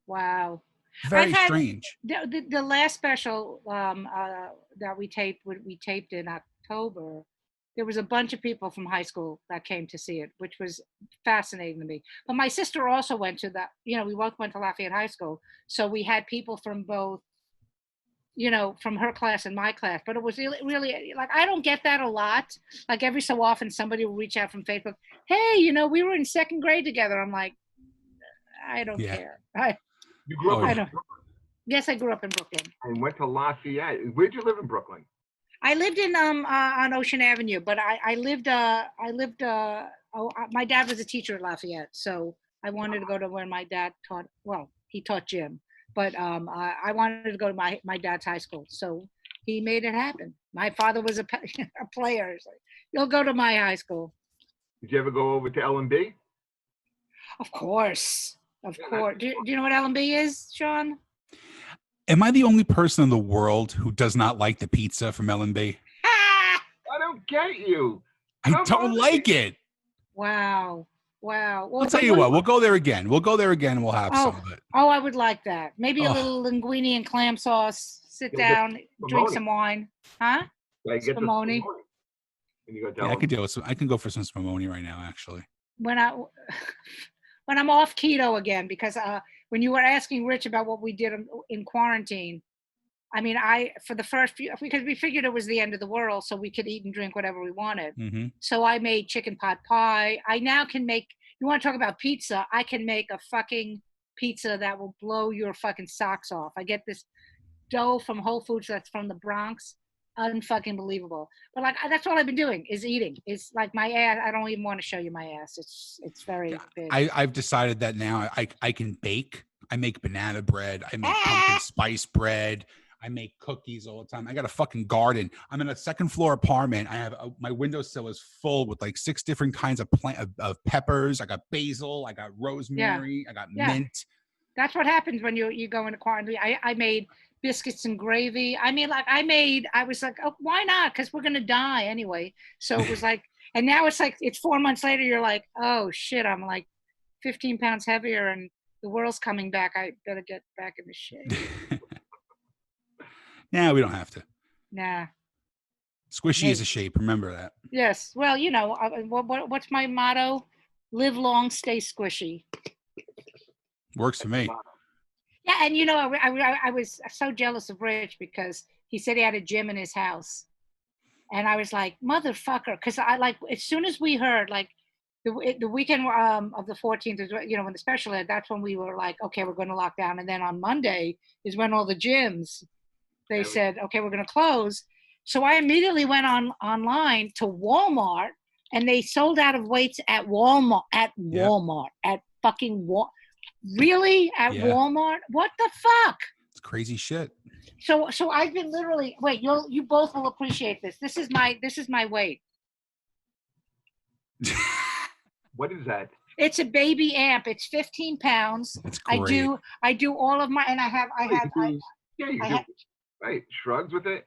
Wow. Very strange. The last special that we taped in October, there was a bunch of people from high school that came to see it, which was fascinating to me. But my sister also went to that, you know, we both went to Lafayette High School. So we had people from both, you know, from her class and my class. But it was really like, I don't get that a lot. Like every so often somebody will reach out from Facebook, hey, you know, we were in 2nd grade together. I'm like, I don't care. You grew up in Brooklyn? Yes, I grew up in Brooklyn. And went to Lafayette. Where'd you live in Brooklyn? I lived in on Ocean Avenue, but I lived my dad was a teacher at Lafayette, so I wanted to go to where my dad taught. Well, he taught gym, but I wanted to go to my dad's high school, so he made it happen. My father was a player. So you'll go to my high school. Did you ever go over to L&B? Of course. Do you know what L&B is, Sean? Am I the only person in the world who does not like the pizza from L&B? I don't get you. I don't like it. Wow. Well, I'll tell you what. We'll go there again. And we'll have some of it. Oh, I would like that. Maybe a little linguine and clam sauce. Sit down, drink some wine. Huh? Spumoni. I could do it. I can go for some spumoni right now, actually. When I'm off keto again, because when you were asking Rich about what we did in quarantine, I mean, for the first few, because we figured it was the end of the world, so we could eat and drink whatever we wanted. Mm-hmm. So I made chicken pot pie. I now can make, you want to talk about pizza? I can make a fucking pizza that will blow your fucking socks off. I get this dough from Whole Foods that's from the Bronx. Unfucking believable. But like, that's all I've been doing is eating. It's like my ass. I don't even want to show you my ass. It's very big. I've decided that now I can bake. I make banana bread. I make pumpkin spice bread. I make cookies all the time. I got a fucking garden. I'm in a second floor apartment. I have my windowsill is full with like 6 different kinds of of peppers. I got basil. I got rosemary. I got mint. That's what happens when you go into quarantine. I made biscuits and gravy. I mean, like I was like, oh, why not? Because we're gonna die anyway. So it was like, and now it's like it's 4 months later. You're like, oh shit, I'm like 15 pounds heavier, and the world's coming back. I better get back in the shape. Nah, we don't have to. Nah. Squishy is a shape. Remember that. Yes. Well, you know, what's my motto? Live long, stay squishy. Works for me. Yeah, and you know, I was so jealous of Rich because he said he had a gym in his house, and I was like, motherfucker, because I like as soon as we heard like the weekend of the 14th, you know, when the special aired, that's when we were like, okay, we're going to lock down, and then on Monday is when all the gyms they said, okay, we're going to close. So I immediately went online to Walmart, and they sold out of weights at Walmart. At fucking Walmart. Really? At Walmart? What the fuck? It's crazy shit. So I've been literally you both will appreciate this. This is my weight. What is that? It's a baby amp. It's 15 pounds. That's great. I do all of my, and I have right, shrugs with it.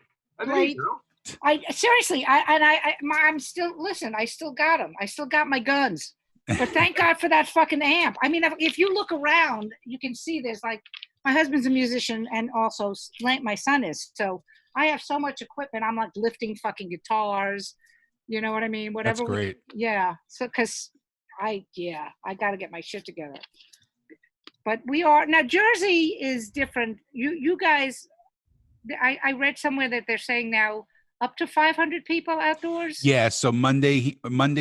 Seriously, I'm still, listen, I still got them. I still got my guns. But thank God for that fucking amp. I mean, if you look around, you can see there's like, my husband's a musician and also my son is. So I have so much equipment. I'm like lifting fucking guitars. You know what I mean? Whatever. That's great. Yeah. So, cause I got to get my shit together. But now Jersey is different. You guys, I read somewhere that they're saying now up to 500 people outdoors. Yeah. So Monday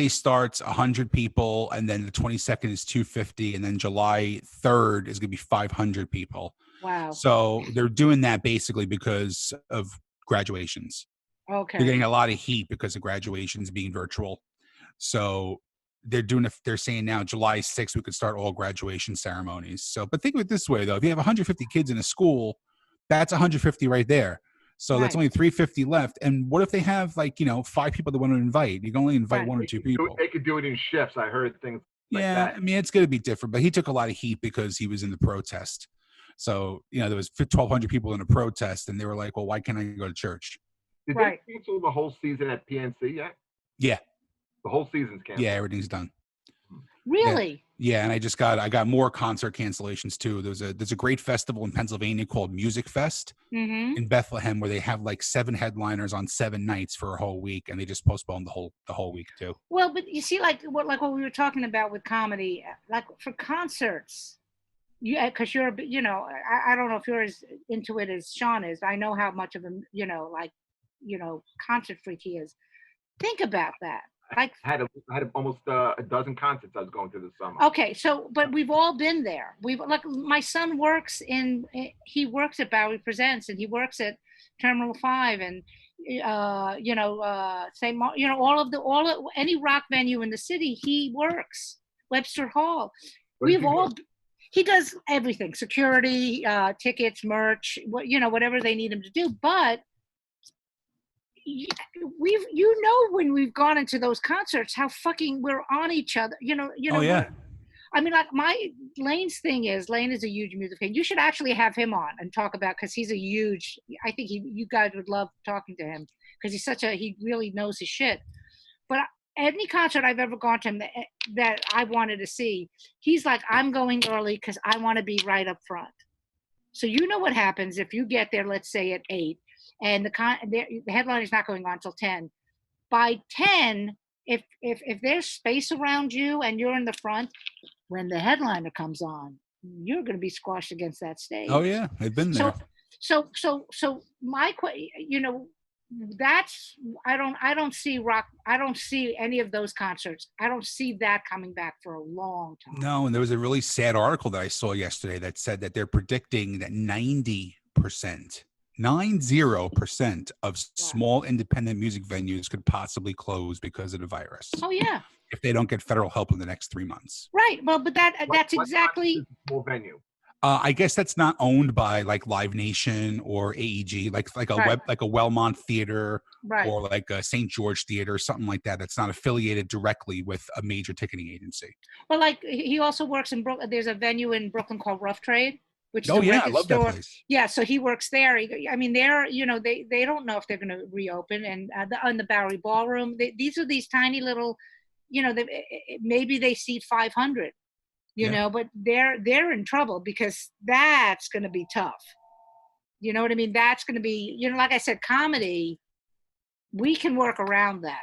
starts 100 people, and then the 22nd is 250, and then July 3rd is going to be 500 people. Wow. So they're doing that basically because of graduations. Okay. They're getting a lot of heat because of graduations being virtual. So they're saying now July 6th, we could start all graduation ceremonies. So, but think of it this way though, if you have 150 kids in a school, that's 150 right there. So that's only 350 left. And what if they have 5 people they want to invite? You can only invite 1 or 2 people. They could do it in shifts. I heard things like that. I mean, it's going to be different, but he took a lot of heat because he was in the protest. So, there was 1,200 people in a protest, and they were like, well, why can't I go to church? Did they cancel the whole season at PNC yet? Yeah. The whole season's canceled. Yeah, everything's done. Really? Yeah, and I got more concert cancellations too. There's a great festival in Pennsylvania called Music Fest in Bethlehem, where they have like 7 headliners on 7 nights for a whole week, and they just postponed the whole week too. Well, but you see, like what we were talking about with comedy, like for concerts, because you're, I don't know if you're as into it as Sean is. I know how much of a, concert freak he is. Think about that. Like I had almost a dozen concerts I was going to this summer. Okay, so but we've all been there. My son works at Bowery Presents, and he works at Terminal 5, and any rock venue in the city he works. Webster Hall. He does everything: security, tickets, merch, whatever they need him to do. But when we've gone into those concerts, how fucking we're on each other. Oh yeah. I mean, like Lane is a huge music fan. You should actually have him on and talk about, because he's I think you guys would love talking to him, because he really knows his shit. But any concert I've ever gone to that I wanted to see, he's like, I'm going early because I want to be right up front. So what happens if you get there, let's say at 8, and the headline is not going on until 10. By 10, if there's space around you and you're in the front, when the headliner comes on, you're going to be squashed against that stage. Oh yeah, I've been there. So my that's I don't see rock. I don't see any of those concerts. I don't see that coming back for a long time. No, and there was a really sad article that I saw yesterday that said that they're predicting that 90% of small independent music venues could possibly close because of the virus. Oh yeah. If they don't get federal help in the next 3 months. Right. Well, but that's exactly small venue. I guess that's not owned by like Live Nation or AEG, like a Right. like a Wellmont Theater Right. or like a St. George Theater, something like that. That's not affiliated directly with a major ticketing agency. Well, like he also works in Brooklyn. There's a venue in Brooklyn called Rough Trade, which is Oh a yeah, I record love that store. place. Yeah, so he works there. I mean, they're, you know, they don't know if they're going to reopen. And the Bowery Ballroom, these are these tiny little, you know, maybe they seat 500, you know, but they're in trouble because that's going to be tough. You know what I mean? That's going to be, you know, like I said, comedy, we can work around that.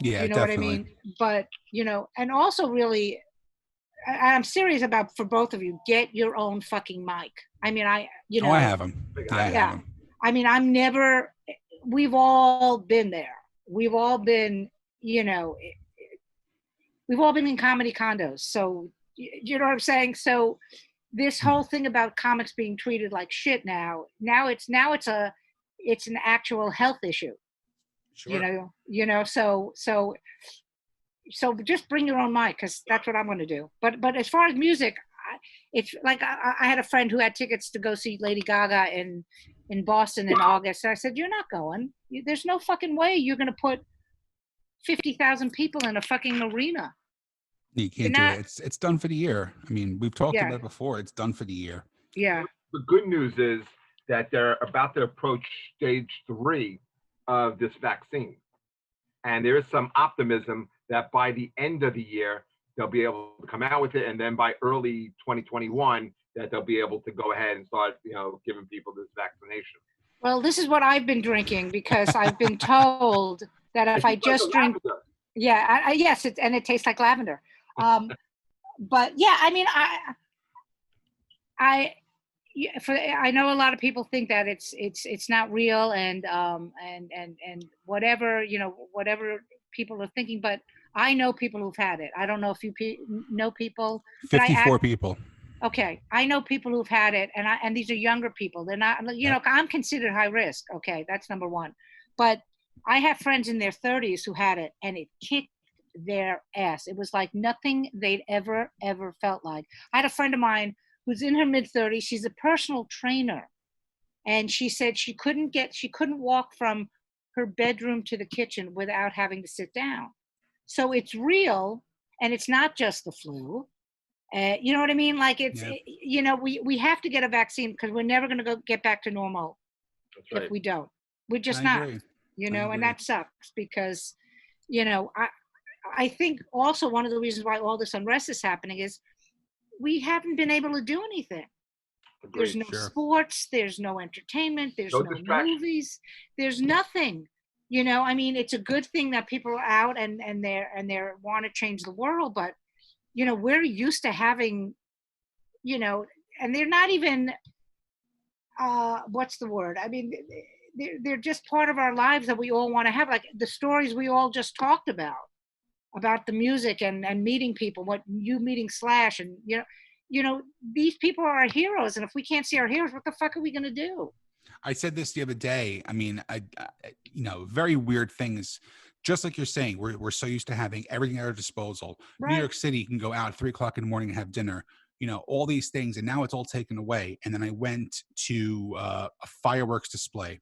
Yeah, you know definitely. what I mean? But, you know, and also really, I'm serious about, for both of you, get your own fucking mic. I mean, you know. Oh, I have them. Yeah, I have them. I mean, we've all been there. We've all been, you know, we've all been in comedy condos. So, you know what I'm saying? So this whole thing about comics being treated like shit now it's an actual health issue. Sure. You know, so just bring your own mic, because that's what I'm going to do. But as far as music, it's like I had a friend who had tickets to go see Lady Gaga in Boston in August. And I said, you're not going. There's no fucking way you're going to put 50,000 people in a fucking arena. You can't do it. It's done for the year. I mean, we've talked about it before. It's done for the year. Yeah. The good news is that they're about to approach stage 3 of this vaccine. And there is some optimism that by the end of the year, they'll be able to come out with it. And then by early 2021, that they'll be able to go ahead and start, you know, giving people this vaccination. Well, this is what I've been drinking, because I've been told that if I just drink, yes, and it tastes like lavender. But yeah, I mean, I know a lot of people think that it's not real, and whatever, you know, whatever people are thinking, but I know people who've had it. I don't know if you know people. 54 people. Okay, I know people who've had it, and these are younger people. They're not, you know, I'm considered high risk. Okay, that's number one. But I have friends in their 30s who had it, and it kicked their ass. It was like nothing they'd ever felt like. I had a friend of mine who's in her mid-30s. She's a personal trainer, and she said she couldn't walk from her bedroom to the kitchen without having to sit down. So it's real, and it's not just the flu. You know what I mean? Like you know, we have to get a vaccine, because we're never going to get back to normal if we don't. We're just not. You know, and that sucks, because, you know, I think also one of the reasons why all this unrest is happening is we haven't been able to do anything. There's no sports, there's no entertainment, there's no movies, there's nothing. You know, I mean, it's a good thing that people are out and they're want to change the world, but, you know, we're used to having, you know, and they're not even, what's the word? I mean, they're just part of our lives that we all want to have, like the stories we all just talked about the music and meeting people, what you meeting Slash, and you know, these people are our heroes, and if we can't see our heroes, what the fuck are we going to do? I said this the other day. I mean, I you know, very weird things. Just like you're saying, we're so used to having everything at our disposal. Right. New York City, you can go out at 3:00 in the morning and have dinner. You know, all these things, and now it's all taken away. And then I went to a fireworks display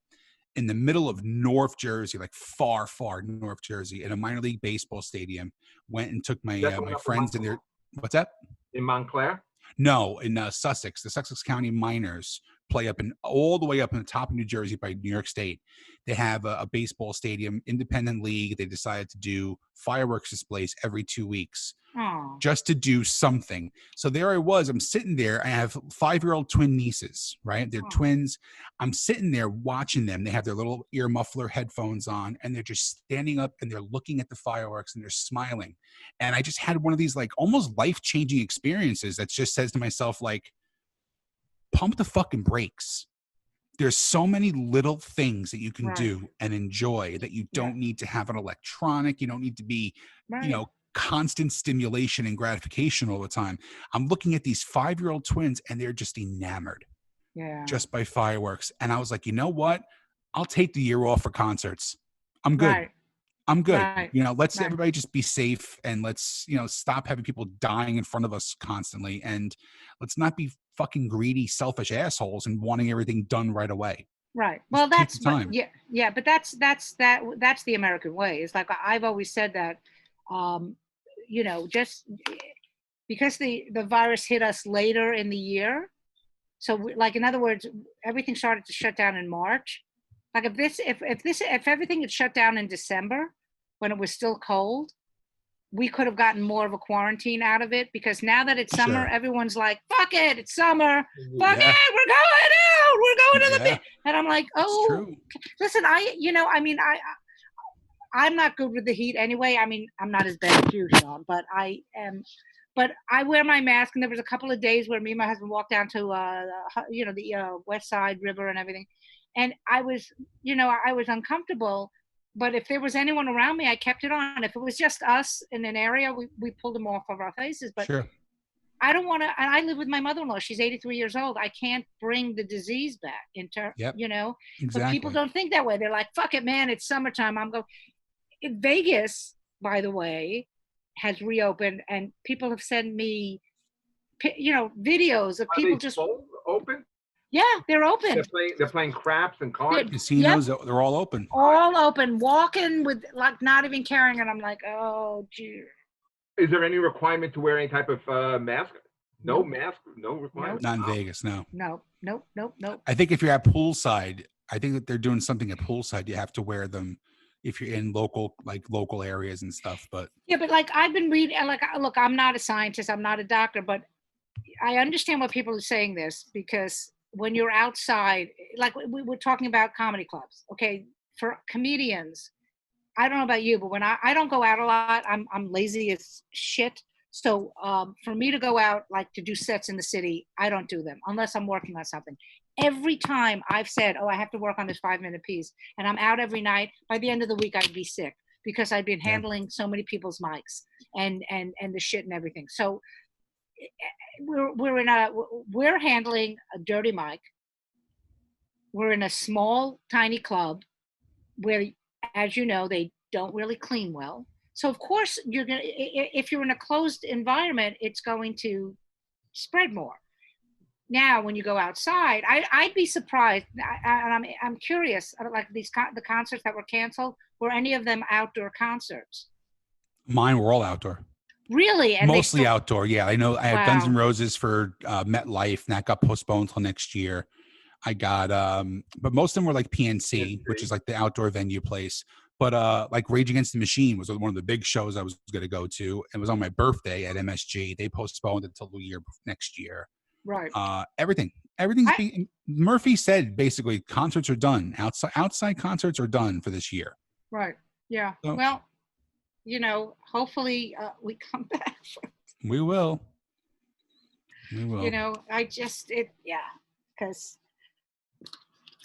in the middle of North Jersey, like far North Jersey, in a minor league baseball stadium. Went and took my my friends in there. What's that? In Montclair? No, in Sussex. The Sussex County Miners play all the way up in the top of New Jersey by New York State. They have a baseball stadium, independent league. They decided to do fireworks displays every 2 weeks. Aww. Just to do something. So there I was. I'm sitting there. I have 5-year-old twin nieces, right? They're twins. I'm sitting there watching them. They have their little ear muffler headphones on, and they're just standing up and they're looking at the fireworks and they're smiling. And I just had one of these like almost life-changing experiences that just says to myself, like, pump the fucking brakes. There's so many little things that you can do and enjoy that you don't need to have an electronic. You don't need to be, you know, constant stimulation and gratification all the time. I'm looking at these 5-year-old twins, and they're just enamored just by fireworks. And I was like, you know what? I'll take the year off for concerts. I'm good. I'm good. You know, let's everybody just be safe, and let's, you know, stop having people dying in front of us constantly, and let's not be fucking greedy, selfish assholes and wanting everything done right away. Right. Well, that's time. Yeah. But that's the American way. It's like I've always said that, just because the virus hit us later in the year. So, like, in other words, everything started to shut down in March. Like, if everything had shut down in December when it was still cold, we could have gotten more of a quarantine out of it, because now that it's summer, everyone's like, fuck it, it's summer. Fuck it, we're going out. We're going to the beach. And I'm like, oh, listen, I'm not good with the heat anyway. I mean, I'm not as bad as you, Sean, but I wear my mask, and there was a couple of days where me and my husband walked down to, the West Side River and everything. And I was uncomfortable. But if there was anyone around me, I kept it on. If it was just us in an area, we pulled them off of our faces. But I don't want to. And I live with my mother-in-law. She's 83 years old. I can't bring the disease back into, Exactly. But people don't think that way. They're like, fuck it, man. It's summertime. I'm going. Vegas, by the way, has reopened, and people have sent me, videos of people just open. Yeah, they're open. They're playing craps and cards. Casinos, they're all open. All open, walking with, like, not even caring. And I'm like, oh, gee. Is there any requirement to wear any type of mask? No mask, no requirement? Not in Vegas, no. No. I think if you're at poolside, I think that they're doing something at poolside. You have to wear them if you're in local areas and stuff. But yeah, but like I've been reading, like, look, I'm not a scientist, I'm not a doctor, but I understand why people are saying this, because when you're outside, like we were talking about comedy clubs, okay, for comedians, I don't know about you, but when I don't go out a lot, I'm lazy as shit. So for me to go out, like, to do sets in the city, I don't do them unless I'm working on something. Every time I've said, oh, I have to work on this 5-minute piece, and I'm out every night, by the end of the week, I'd be sick, because I've been handling so many people's mics and the shit and everything. So we're handling a dirty mic. We're in a small, tiny club where, as you know, they don't really clean well. So of course if you're in a closed environment, it's going to spread more. Now, when you go outside, I'd be surprised, and I'm curious, like the concerts that were canceled, were any of them outdoor concerts? Mine were all outdoor. Really? And mostly outdoor. Yeah, I know. I had Guns N' Roses for MetLife, and that got postponed until next year. I got, but most of them were like PNC, which is like the outdoor venue place. But like Rage Against the Machine was one of the big shows I was going to go to. It was on my birthday at MSG. They postponed it until the next year. Right. Everything's being. Murphy said basically concerts are done. Outside concerts are done for this year. Right. Yeah. So, well, hopefully we come back. We will. Because.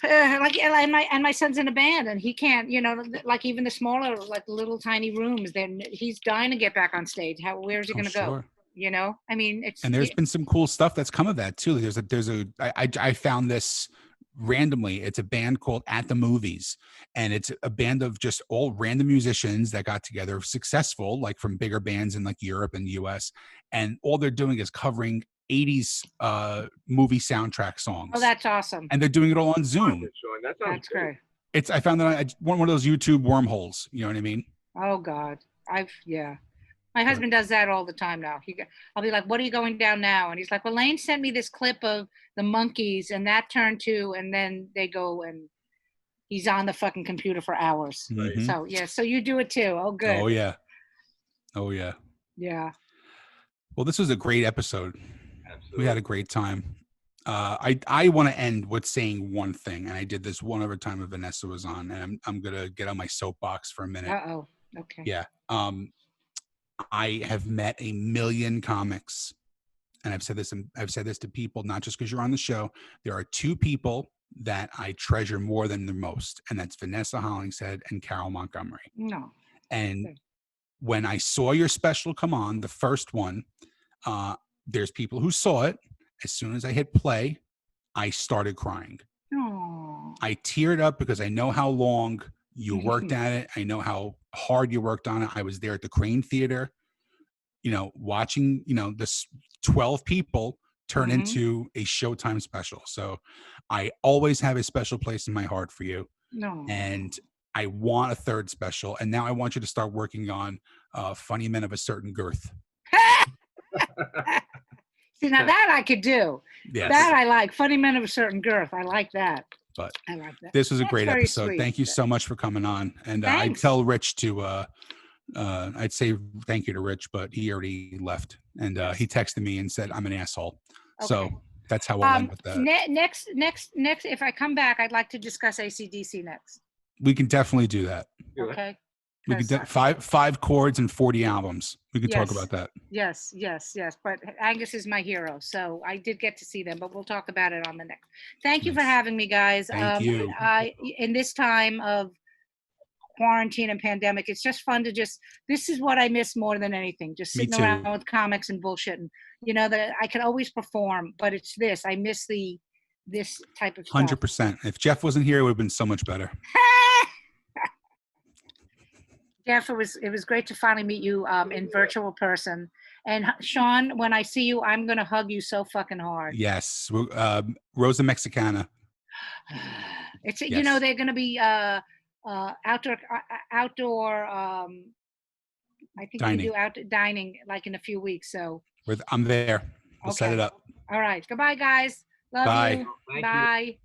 And my son's in a band, and he can't, like, even the smaller, like, little tiny rooms, then he's dying to get back on stage. Where's he going to go? I mean, and there's been some cool stuff that's come of that too. I found this randomly. It's a band called At the Movies, and it's a band of just all random musicians that got together, successful, like from bigger bands in like Europe and the US. And all they're doing is covering 80s movie soundtrack songs. Oh, that's awesome. And they're doing it all on Zoom. That's great. I found that I one of those YouTube wormholes. You know what I mean? Oh God. My husband does that all the time now. I'll be like, what are you going down now? And he's like, well, Lane sent me this clip of the Monkees, and that turned to, and then they go, and he's on the fucking computer for hours. Mm-hmm. So yeah. So you do it too. Oh, good. Oh yeah. Yeah. Well, this was a great episode. Absolutely. We had a great time. I want to end with saying one thing, and I did this one other time when Vanessa was on, and I'm gonna get on my soapbox for a minute. Uh-oh. Okay. Yeah. I have met a million comics, and I've said this to people, not just because you're on the show. There are two people that I treasure more than the most, and that's Vanessa Hollingshead and Carole Montgomery. No. And when I saw your special come on, the first one, there's people who saw it. As soon as I hit play, I started crying. Aww. I teared up because I know how long you worked at it. I know how hard you worked on it. I was there at the Crane Theater, watching, this 12 people turn into a Showtime special. So I always have a special place in my heart for you. No. And I want a third special. And now I want you to start working on Funny Men of a Certain Girth. See, now that I could do. Yes. That I like. Funny Men of a Certain Girth. I like that. But I like that. This was a great episode. Sweet. Thank you so much for coming on. And I'd tell Rich to, I'd say thank you to Rich, but he already left. And he texted me and said, I'm an asshole. Okay. So that's how we'll end with that. Next, if I come back, I'd like to discuss AC/DC next. We can definitely do that. Okay. We could do five chords and 40 albums. We could talk about that. Yes. But Angus is my hero, so I did get to see them. But we'll talk about it on the next. Thank you for having me, guys. Thank you. In this time of quarantine and pandemic, it's just fun to this is what I miss more than anything. Just sitting around with comics and bullshitting. You know that I could always perform, but it's this. I miss this type of stuff. 100%. If Jeff wasn't here, it would have been so much better. Jeff, it was great to finally meet you in virtual person. And Sean, when I see you, I'm gonna hug you so fucking hard. Yes, Rosa Mexicana. It's you know they're gonna be outdoor. I think dining. we do out dining like in a few weeks. So I'm there. We'll set it up. All right. Goodbye, guys. Love Bye. you. Bye.